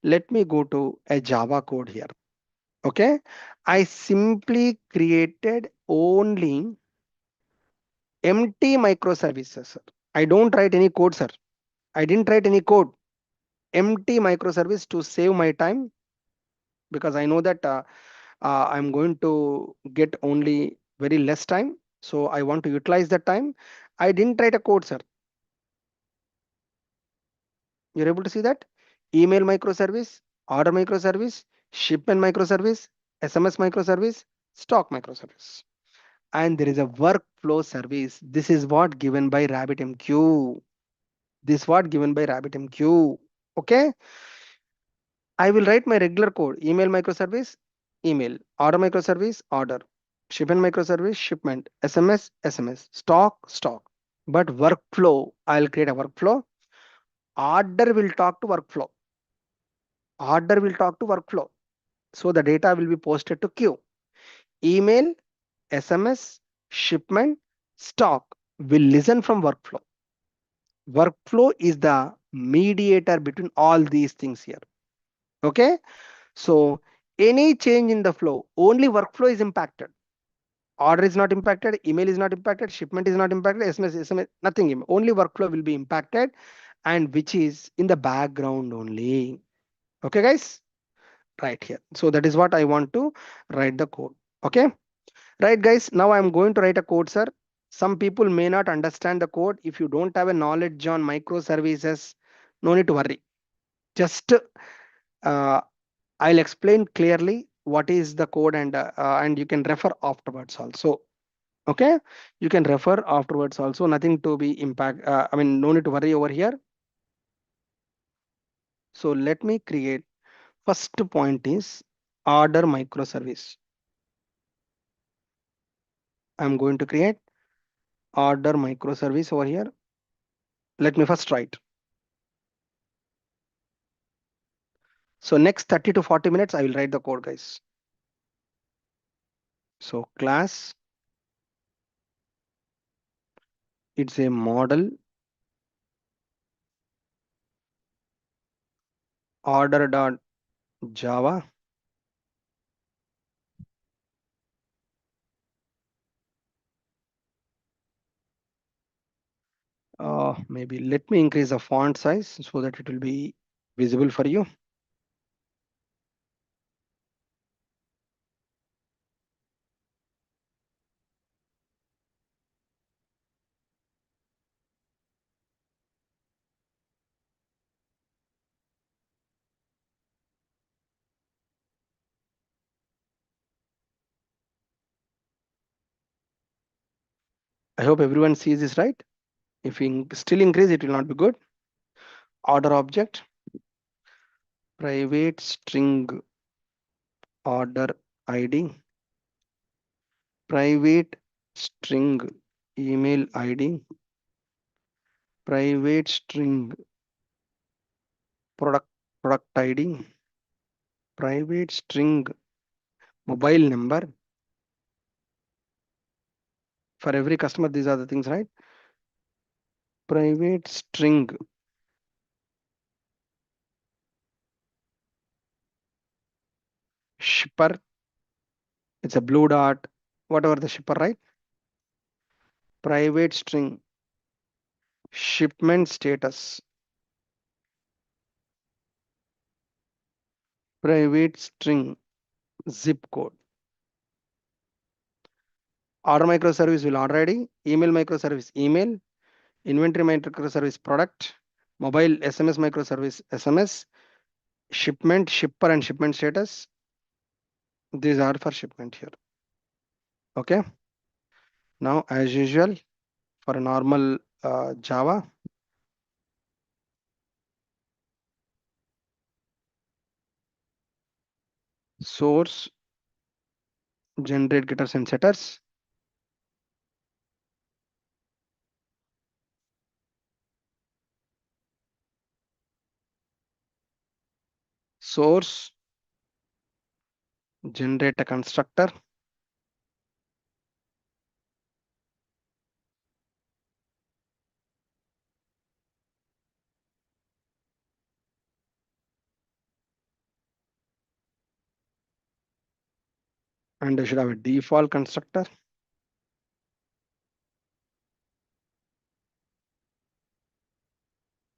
let me go to a Java code here. Okay, I simply created only empty microservices, sir. I don't write any code, sir. I didn't write any code. Empty microservice to save my time because I know that I'm going to get only very less time. So I want to utilize that time. I didn't write a code, sir. You're able to see that? Email microservice, order microservice, shipment microservice, SMS microservice, stock microservice. And there is a workflow service. This is what given by RabbitMQ. This is what given by RabbitMQ. Okay. I will write my regular code, email microservice, email, order microservice, order, shipment microservice, shipment, SMS, SMS, stock, stock. But workflow, I'll create a workflow. Order will talk to workflow. Order will talk to workflow. So the data will be posted to queue. Email, SMS, shipment, stock. will listen from workflow. Workflow is the mediator between all these things here. Okay. So any change in the flow, only workflow is impacted. Order is not impacted, email is not impacted, shipment is not impacted, SMS, nothing. Only workflow will be impacted, and which is in the background only. Okay, guys, right here. So that is what I want to write the code. Okay, right, guys. Now I'm going to write a code, sir. Some people may not understand the code. If you don't have a knowledge on microservices, no need to worry. Just I'll explain clearly what is the code, and you can refer afterwards also. Okay, you can refer afterwards also, nothing to be impact, I mean, no need to worry over here. So let me create, first point is order microservice. I'm going to create order microservice over here. Let me first write. So next 30 to 40 minutes I will write the code, guys. So class, it's a model order.java. Maybe let me increase the font size so that it will be visible for you. I hope everyone sees this, right? If we still increase, it will not be good. Order object, private string order ID, private string email ID, private string product ID, private string mobile number. For every customer, these are the things, right? Private string shipper, it's a blue dot, whatever the shipper, right? Private string shipment status, private string zip code. Order microservice will order ID, email microservice email, inventory microservice product, mobile SMS microservice SMS, shipment shipper and shipment status. These are for shipment here. Okay. Now, as usual, for a normal Java, source, generate getters and setters, source, generate a constructor, and I should have a default constructor,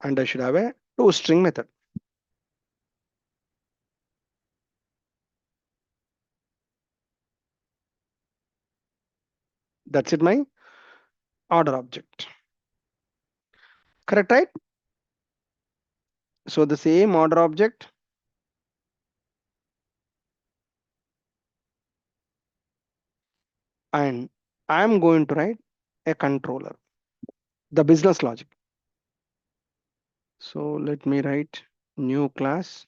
and I should have a toString method. That's it, my order object. Correct, right? So the same order object, and I'm going to write a controller, the business logic. So let me write new class.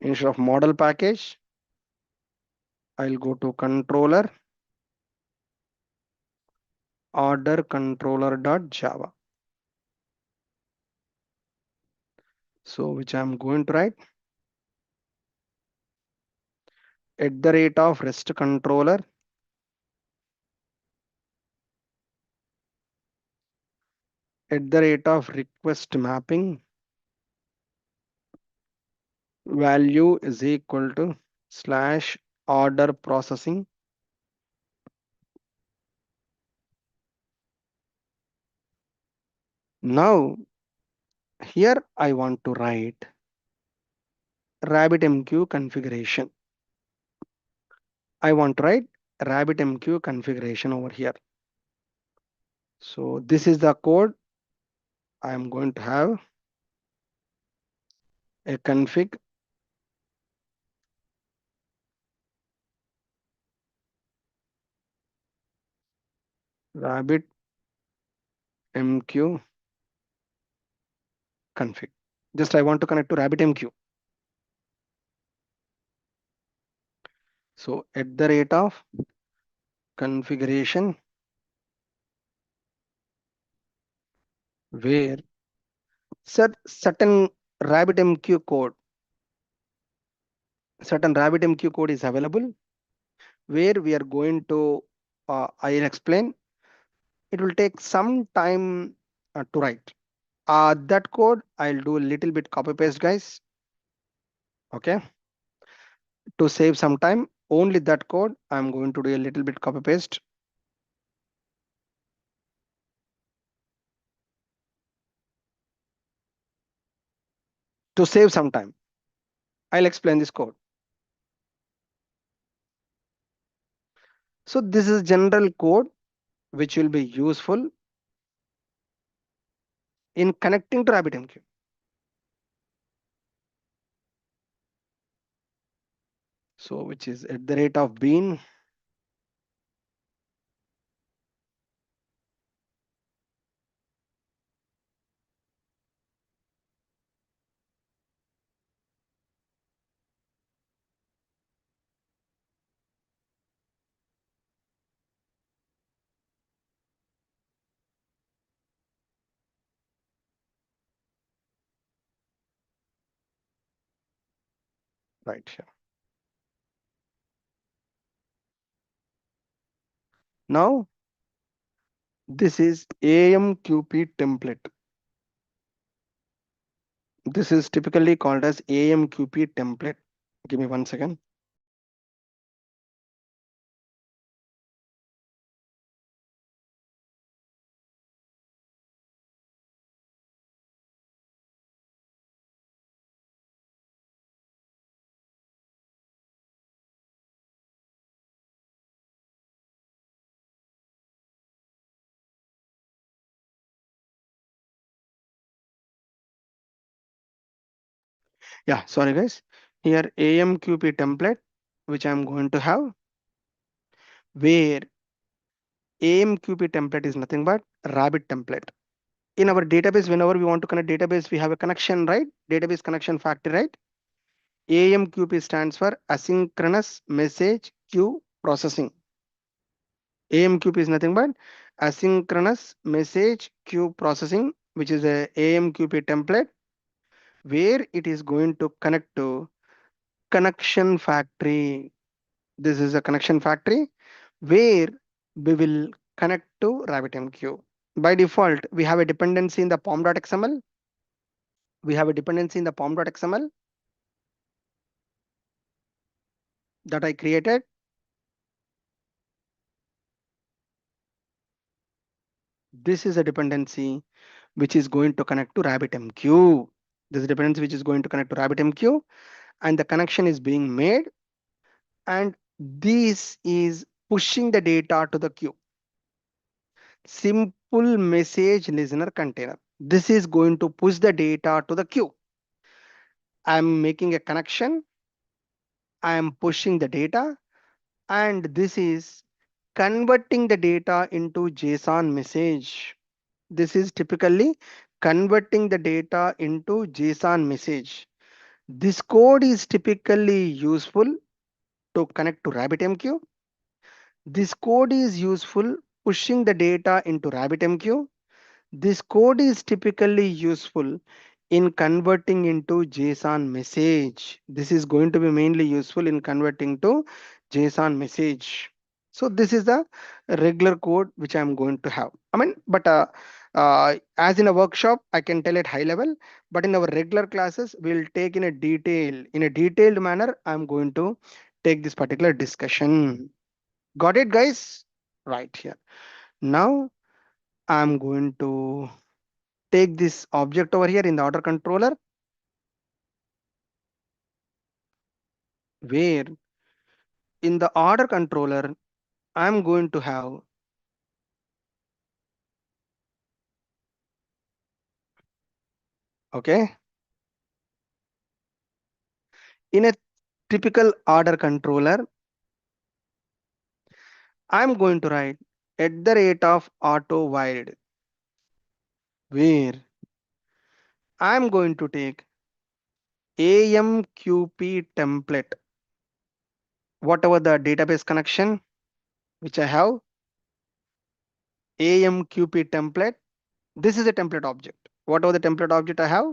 Instead of model package, I'll go to controller order controller.java. So which I'm going to write at the rate of rest controller at the rate of request mapping value is equal to slash order processing. Now here I want to write RabbitMQ configuration. I want to write RabbitMQ configuration over here. So this is the code I am going to have a config RabbitMQ config. Just I want to connect to RabbitMQ. So at the rate of configuration where certain RabbitMQ code, certain RabbitMQ code is available where we are going to, I'll explain. It will take some time to write. That code I'll do a little bit copy paste, guys. Okay, to save some time, only that code I'm going to do a little bit copy paste to save some time. I'll explain this code. So this is general code which will be useful in connecting to RabbitMQ. So which is at the rate of bean right here. Now this is AMQP template. This is typically called as AMQP template. Give me 1 second. Yeah, sorry guys. Here AMQP template, which I'm going to have, where AMQP template is nothing but Rabbit template. In our database, whenever we want to connect database, we have a connection, right? Database connection factory, right? AMQP stands for asynchronous message queue processing. AMQP is nothing but asynchronous message queue processing, which is a AMQP template where it is going to connect to connection factory. This is a connection factory where we will connect to RabbitMQ. By default, we have a dependency in the pom.xml. We have a dependency in the pom.xml that I created. This is a dependency which is going to connect to RabbitMQ. This is a dependency which is going to connect to RabbitMQ, and the connection is being made, and this is pushing the data to the queue. Simple message listener container. This is going to push the data to the queue. I'm making a connection. I am pushing the data, and this is converting the data into JSON message. This is typically converting the data into JSON message. This code is typically useful to connect to RabbitMQ. This code is useful pushing the data into RabbitMQ. This code is typically useful in converting into JSON message. This is going to be mainly useful in converting to JSON message. So this is the regular code which I'm going to have. I mean, but As in a workshop, I can tell at high level, but in our regular classes, we'll take in a detailed manner. I'm going to take this particular discussion. Got it, guys? Right here. Now I'm going to take this object over here in the order controller, where in the order controller, I'm going to have, okay, in a typical order controller, I'm going to write at the rate of auto void, where I'm going to take AMQP template, whatever the database connection which I have, AMQP template. This is a template object. Whatever the template object I have,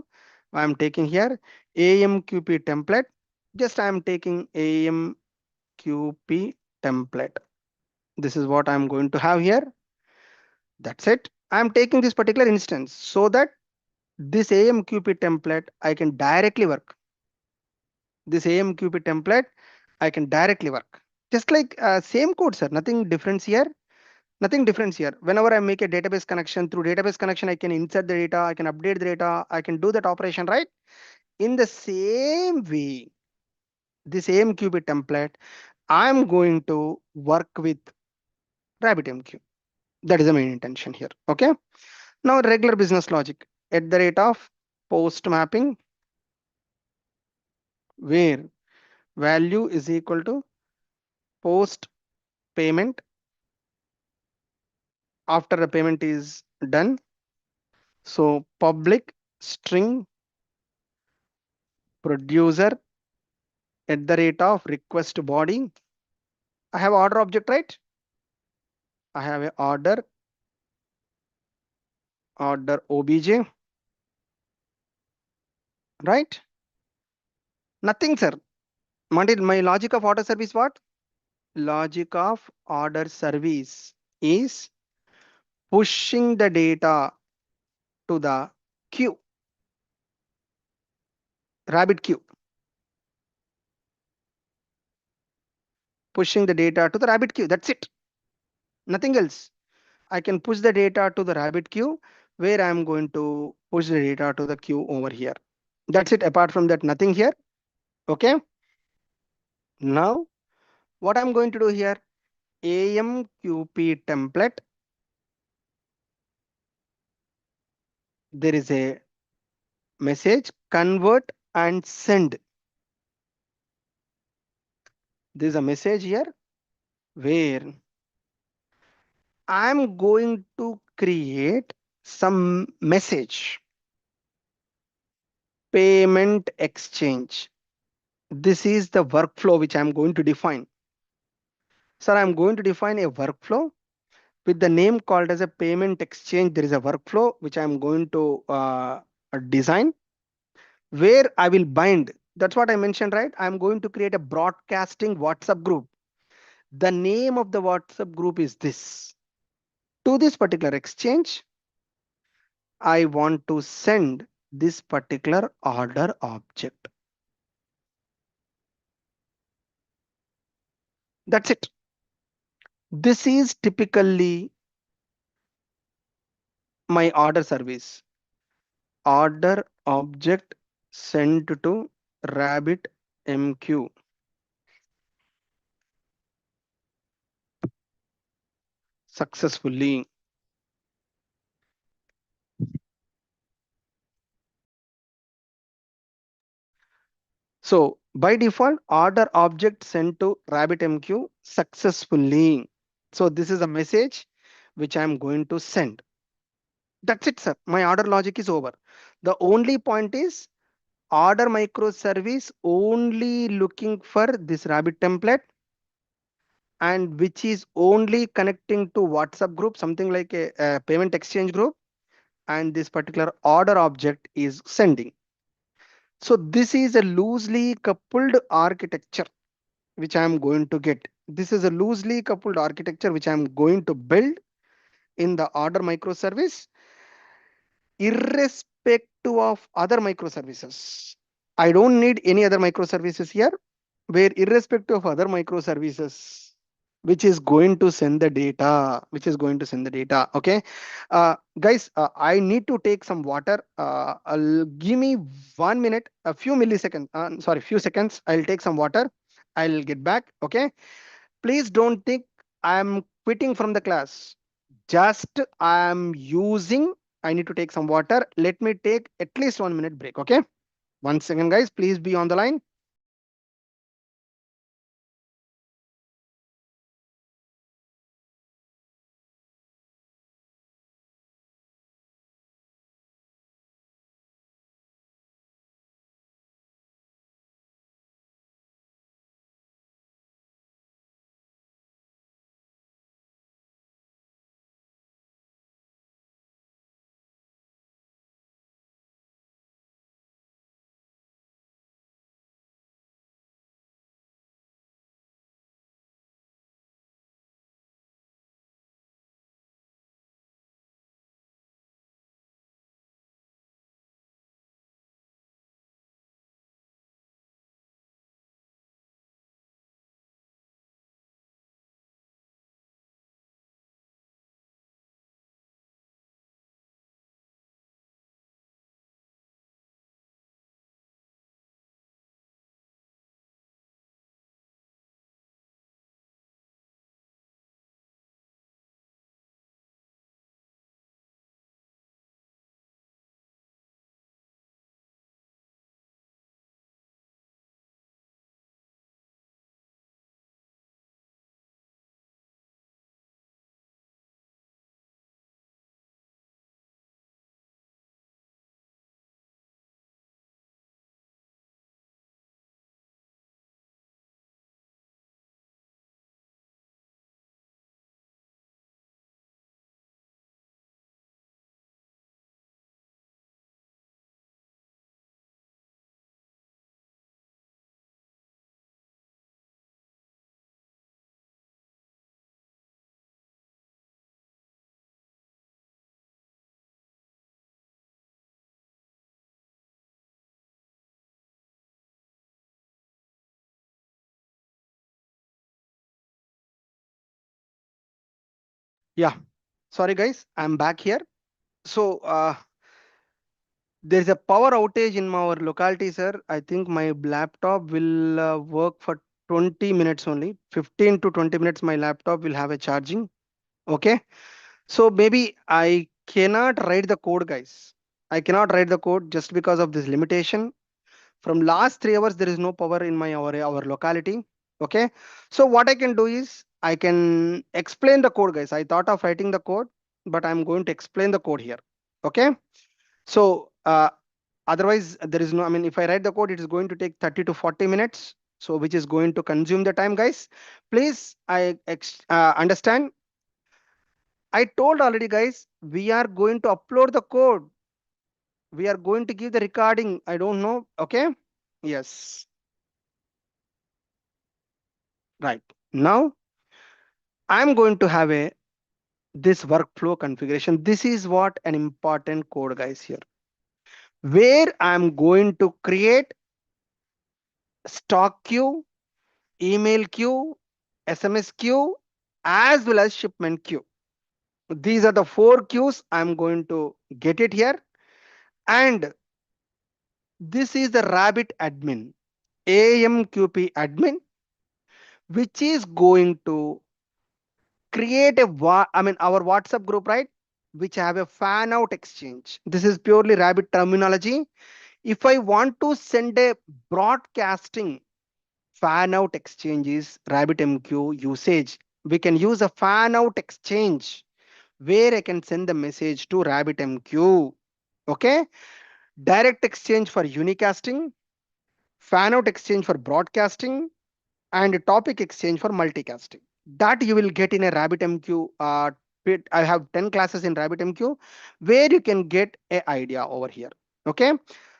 I'm taking here AMQP template. Just I'm taking AMQP template. This is what I'm going to have here. That's it. I'm taking this particular instance so that this AMQP template I can directly work. This AMQP template I can directly work. Just like same code, sir. Nothing difference here. Nothing difference here. Whenever I make a database connection, through database connection, I can insert the data, I can update the data, I can do that operation, right? In the same way, this AMQP template, I'm going to work with RabbitMQ. That is the main intention here. Okay. Now regular business logic at the rate of post mapping, where value is equal to post payment after the payment is done. So public string producer at the rate of request body. I have order object, right? I have a order obj, right? Nothing, sir. My logic of order service, what? Logic of order service is pushing the data to the queue, rabbit queue, pushing the data to the rabbit queue. That's it. Nothing else. I can push the data to the rabbit queue, where I'm going to push the data to the queue over here. That's it. Apart from that, nothing here. Okay. Now, what I'm going to do here, AMQP template, there is a message, convert and send. There's a message here where I'm going to create some message, payment exchange. This is the workflow which I'm going to define. Sir, I'm going to define a workflow with the name called as a payment exchange. There is a workflow which I'm going to design, where I will bind. That's what I mentioned, right? I'm going to create a broadcasting WhatsApp group. The name of the WhatsApp group is this. To this particular exchange, I want to send this particular order object. That's it. This is typically my order service. Order object sent to RabbitMQ successfully. So by default, order object sent to RabbitMQ successfully. So this is a message which I'm going to send. That's it, sir. My order logic is over. The only point is order microservice only looking for this Rabbit template, and which is only connecting to WhatsApp group, something like a payment exchange group, and this particular order object is sending. So this is a loosely coupled architecture which I'm going to get. This is a loosely coupled architecture which I'm going to build in the order microservice. irrespective of other microservices. I don't need any other microservices here, where irrespective of other microservices, which is going to send the data, okay. Guys, I need to take some water. Give me 1 minute, a few milliseconds, sorry, few seconds. I'll take some water. I'll get back. Okay. Please don't think I'm quitting from the class. Just I'm using, I need to take some water. Let me take at least 1 minute break. Okay. 1 second, guys. Please be on the line. Yeah. Sorry, guys. I'm back here. So, there's a power outage in our locality, sir. I think my laptop will work for 20 minutes only. 15 to 20 minutes, my laptop will have a charging. Okay. So maybe I cannot write the code, guys. I cannot write the code just because of this limitation. From last 3 hours, there is no power in our locality. Okay. So what I can do is I can explain the code, guys. I thought of writing the code, but I'm going to explain the code here. Okay. So otherwise, there is no, I mean, if I write the code, it is going to take 30 to 40 minutes. So which is going to consume the time, guys. Please, understand. I told already, guys, we are going to upload the code. We are going to give the recording. I don't know. Okay. Yes. Right. Now I'm going to have a this workflow configuration. This is what an important code, guys, here, where I'm going to create stock queue, email queue, SMS queue, as well as shipment queue. These are the four queues. I'm going to get it here. And this is the Rabbit admin, AMQP admin, which is going to create our WhatsApp group, right? Which have a fan out exchange. This is purely Rabbit terminology. If I want to send a broadcasting, fan out exchanges, RabbitMQ usage, we can use a fan out exchange where I can send the message to RabbitMQ. Okay. Direct exchange for unicasting, fan out exchange for broadcasting, and topic exchange for multicasting. That you will get in a RabbitMQ. I have 10 classes in RabbitMQ where you can get a idea over here. Okay.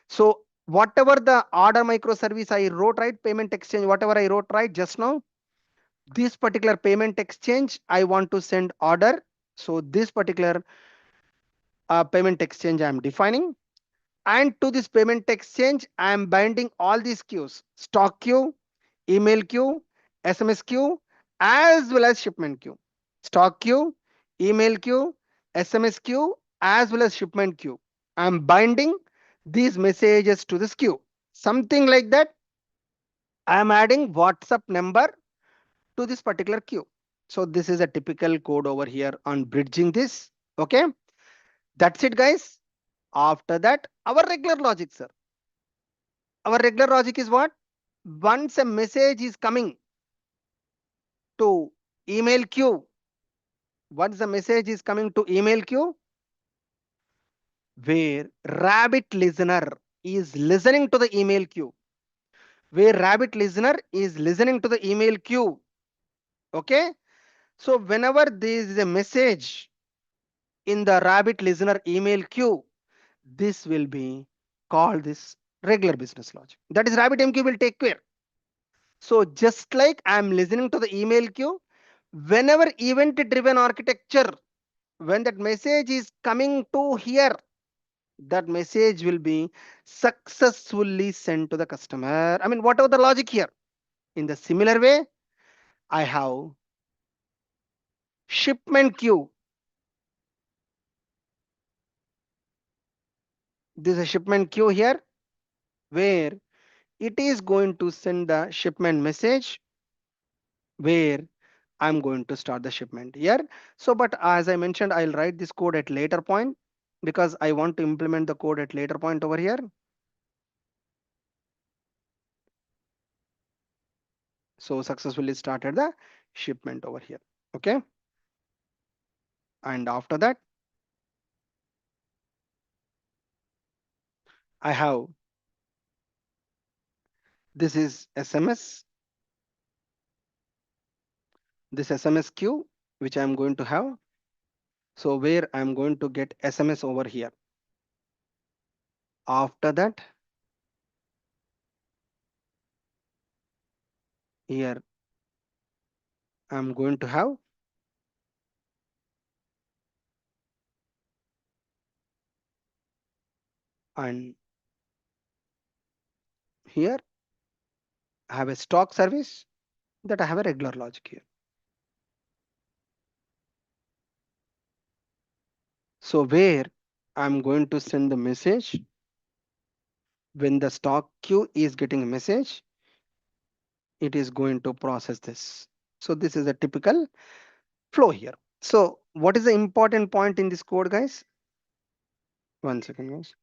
So whatever the order microservice I wrote, right, payment exchange, whatever I wrote right just now, this particular payment exchange, I want to send order. So this particular payment exchange I'm defining. And to this payment exchange, I'm binding all these queues: stock queue, email queue, SMS queue, as well as shipment queue. Stock queue, email queue, SMS queue, as well as shipment queue. I'm binding these messages to this queue. Something like that. I'm adding WhatsApp number to this particular queue. So this is a typical code over here on bridging this. Okay. That's it, guys. After that, our regular logic, sir. Our regular logic is what? Once a message is coming to email queue, once the message is coming to email queue, where Rabbit listener is listening to the email queue, where Rabbit listener is listening to the email queue. Okay. So whenever there is a message in the Rabbit listener email queue, this will be called this regular business logic. That is RabbitMQ will take care. So just like I'm listening to the email queue, whenever event driven architecture, when that message is coming to here, that message will be successfully sent to the customer. I mean, whatever the logic here. In the similar way, I have shipment queue. This is a shipment queue here where it is going to send the shipment message where I'm going to start the shipment here. So, but as I mentioned, I'll write this code at later point because I want to implement the code at later point over here. So successfully started the shipment over here. Okay. And after that, I have this is SMS, this SMS queue, which I'm going to have. So where I'm going to get SMS over here. After that, here I'm going to have and here I have a stock service that I have a regular logic here. So where I'm going to send the message when the stock queue is getting a message, it is going to process this. So this is a typical flow here. So what is the important point in this code, guys? One second, guys.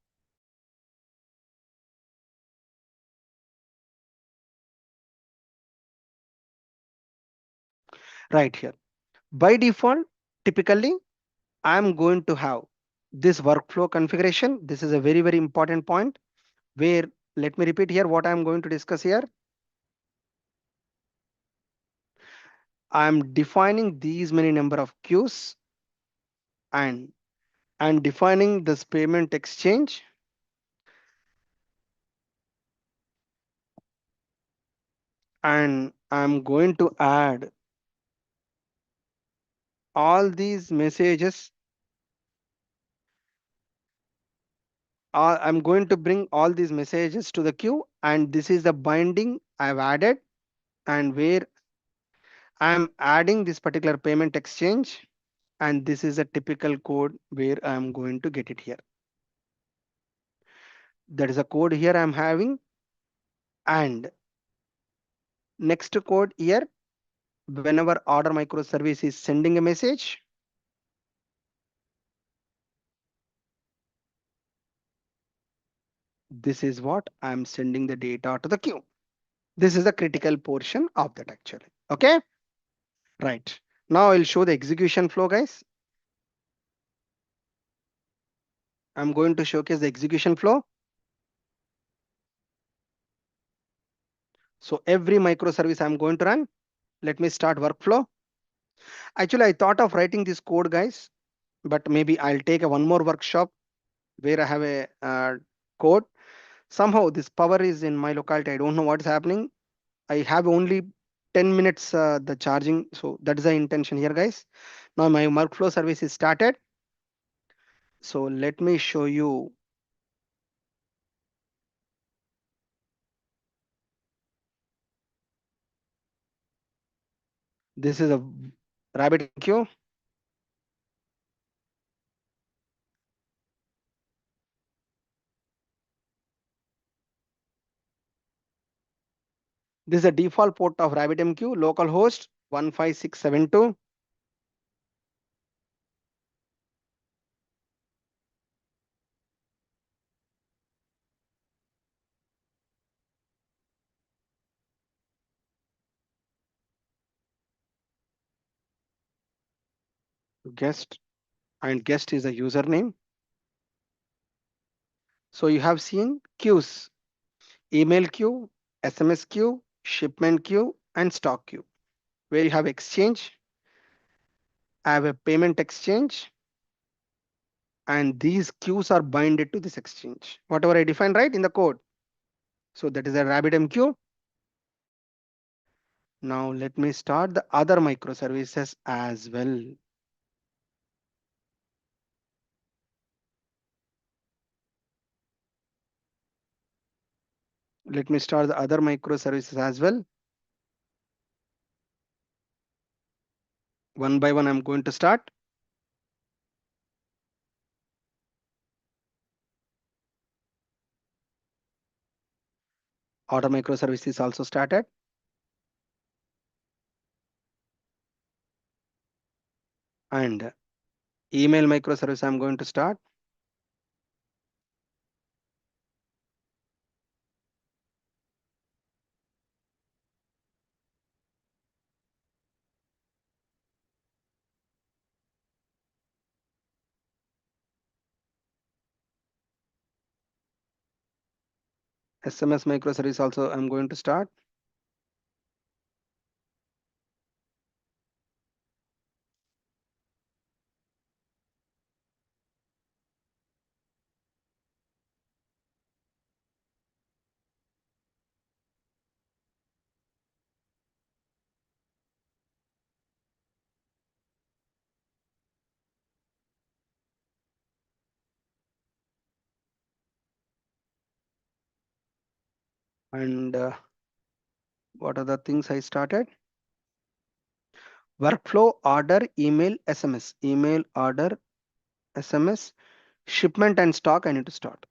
Right here. By default, typically, I'm going to have this workflow configuration. This is a very, very important point where, let me repeat here what I'm going to discuss here. I'm defining these many number of queues and I'm defining this payment exchange. And I'm going to add all these messages. I'm going to bring all these messages to the queue, and this is the binding I've added, and where I'm adding this particular payment exchange, and this is a typical code where I'm going to get it here. That is a code here I'm having, and next code here, whenever order microservice is sending a message, this is what I'm sending the data to the queue. This is the critical portion of that actually. Okay, right. Now I'll show the execution flow, guys. I'm going to showcase the execution flow. So every microservice I'm going to run. Let me start workflow. Actually, I thought of writing this code, guys, but maybe I'll take a one more workshop where I have a code. Somehow this power is in my locality. I don't know what's happening. I have only 10 minutes the charging. So that is the intention here, guys. Now my workflow service is started. So let me show you. This is a RabbitMQ. This is a default port of RabbitMQ, localhost 15672. Guest, and guest is a username. So you have seen queues: email queue, SMS queue, shipment queue, and stock queue. Where you have exchange, I have a payment exchange, and these queues are binded to this exchange. Whatever I define right in the code. So that is a RabbitMQ. Now let me start the other microservices as well. Let me start the other microservices as well. One by one, I'm going to start. Auto microservices also started. And email microservice I'm going to start. SMS microservice also I'm going to start. And what are the things I started? Workflow, order, email, SMS. Email, order, SMS, shipment and stock I need to start.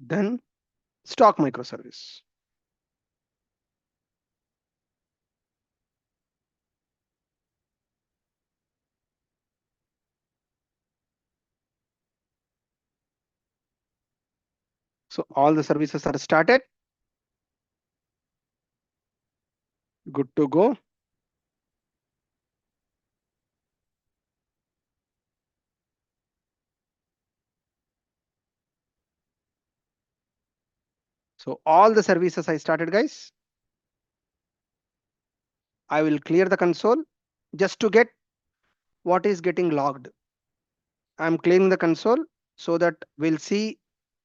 Then stock microservice. So all the services are started. Good to go. So all the services I started, guys. I will clear the console just to get what is getting logged. I'm clearing the console so that we'll see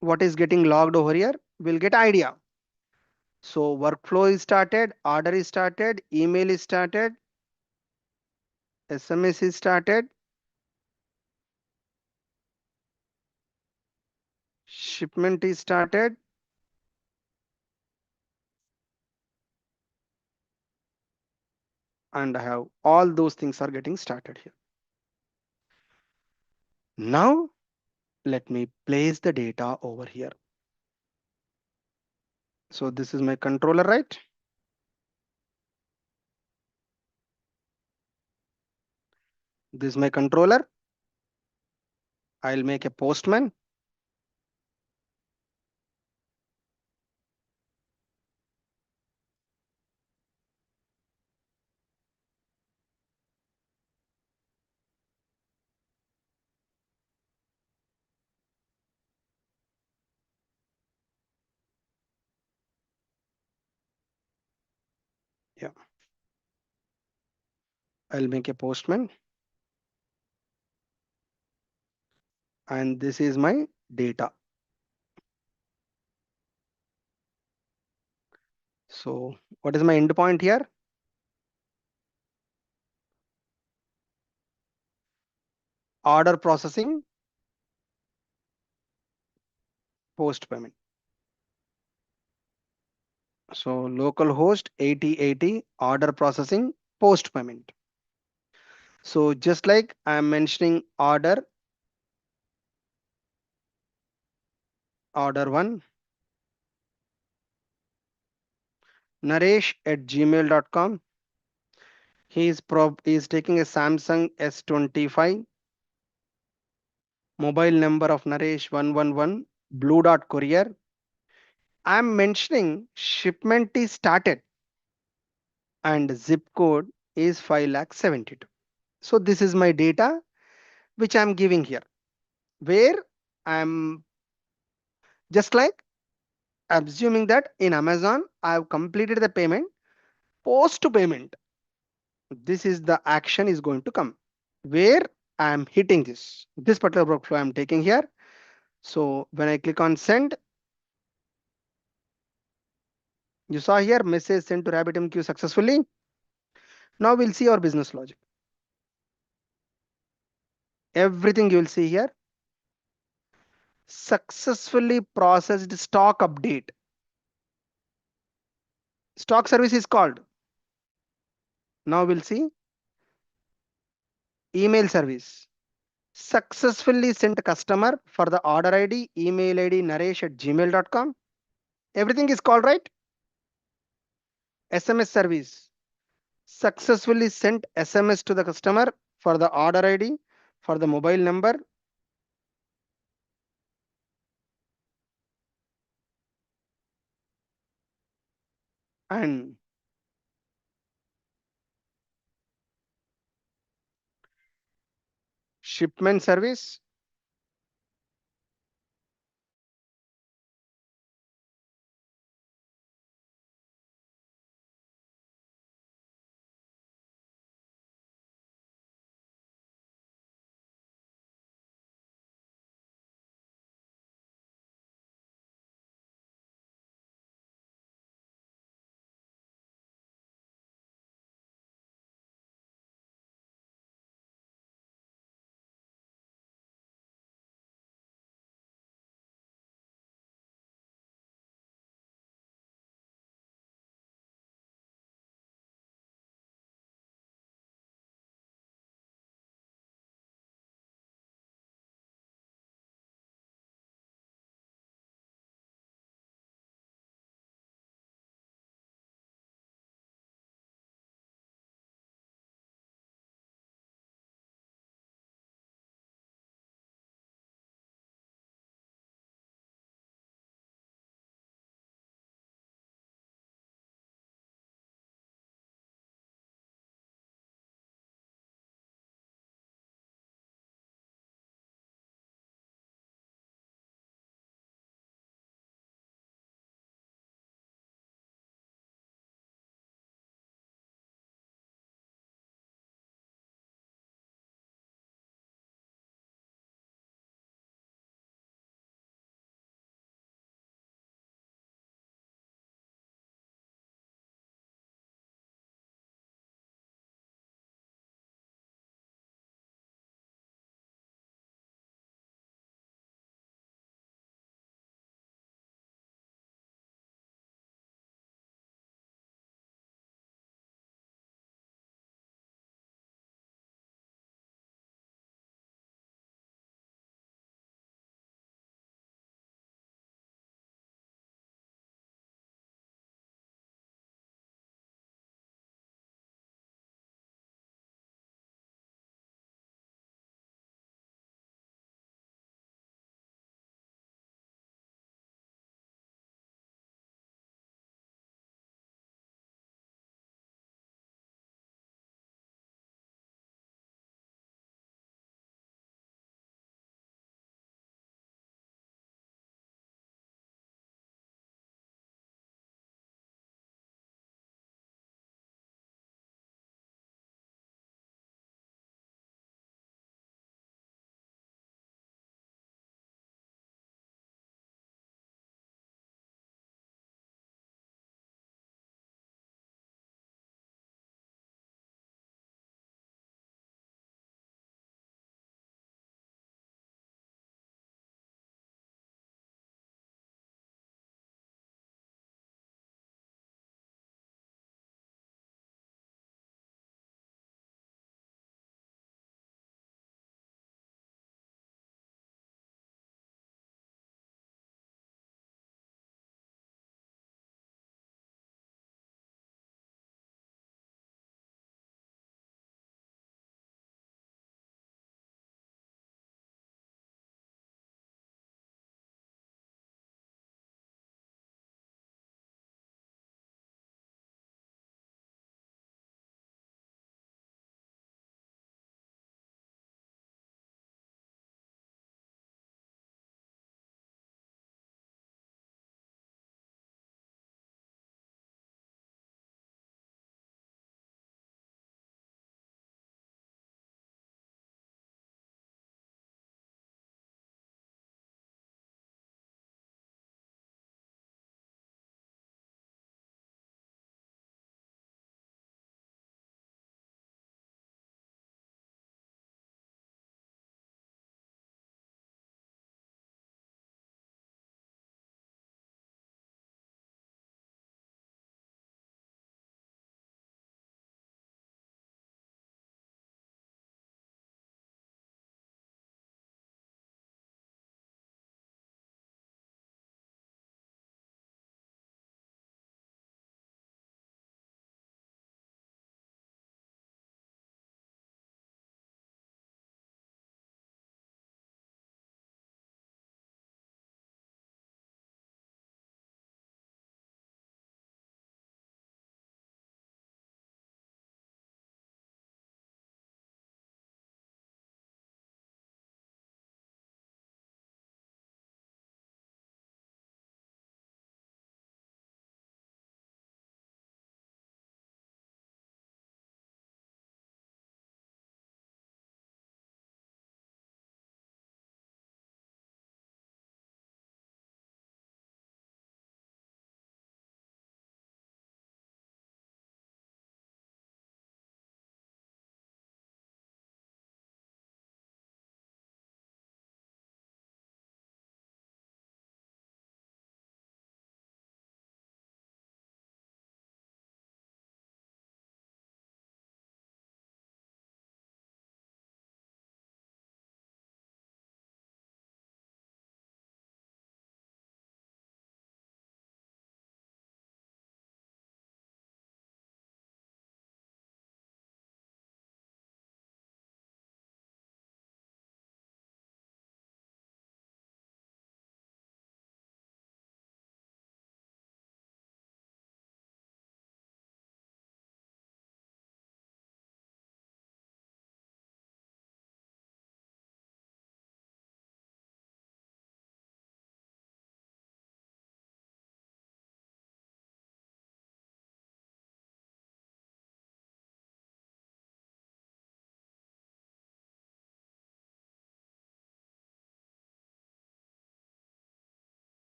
what is getting logged over here. We'll get idea. So workflow is started, order is started, email is started, SMS is started, shipment is started, and I have all those things are getting started here. Now let me place the data over here. So this is my controller, right? This is my controller. I'll make a postman. Yeah. I'll make a postman, and this is my data. So what is my endpoint here? Order processing, post payment. So localhost 8080 order processing, post payment. So just like I'm mentioning order one, Naresh at gmail.com. He is taking a Samsung S25, mobile number of Naresh 111, blue dot courier. I'm mentioning shipment is started and zip code is 572. So this is my data which I'm giving here, where I'm just like assuming that in Amazon I've completed the payment. Post payment, this is the action is going to come, where I'm hitting this particular workflow I'm taking here. So when I click on send, you saw here message sent to RabbitMQ successfully. Now we'll see our business logic. Everything you will see here, successfully processed stock update. Stock service is called. Now we'll see email service. Successfully sent customer for the order ID, email ID naresh at gmail.com. Everything is called right. SMS service. Successfully sent SMS to the customer for the order ID, for the mobile number, and shipment service.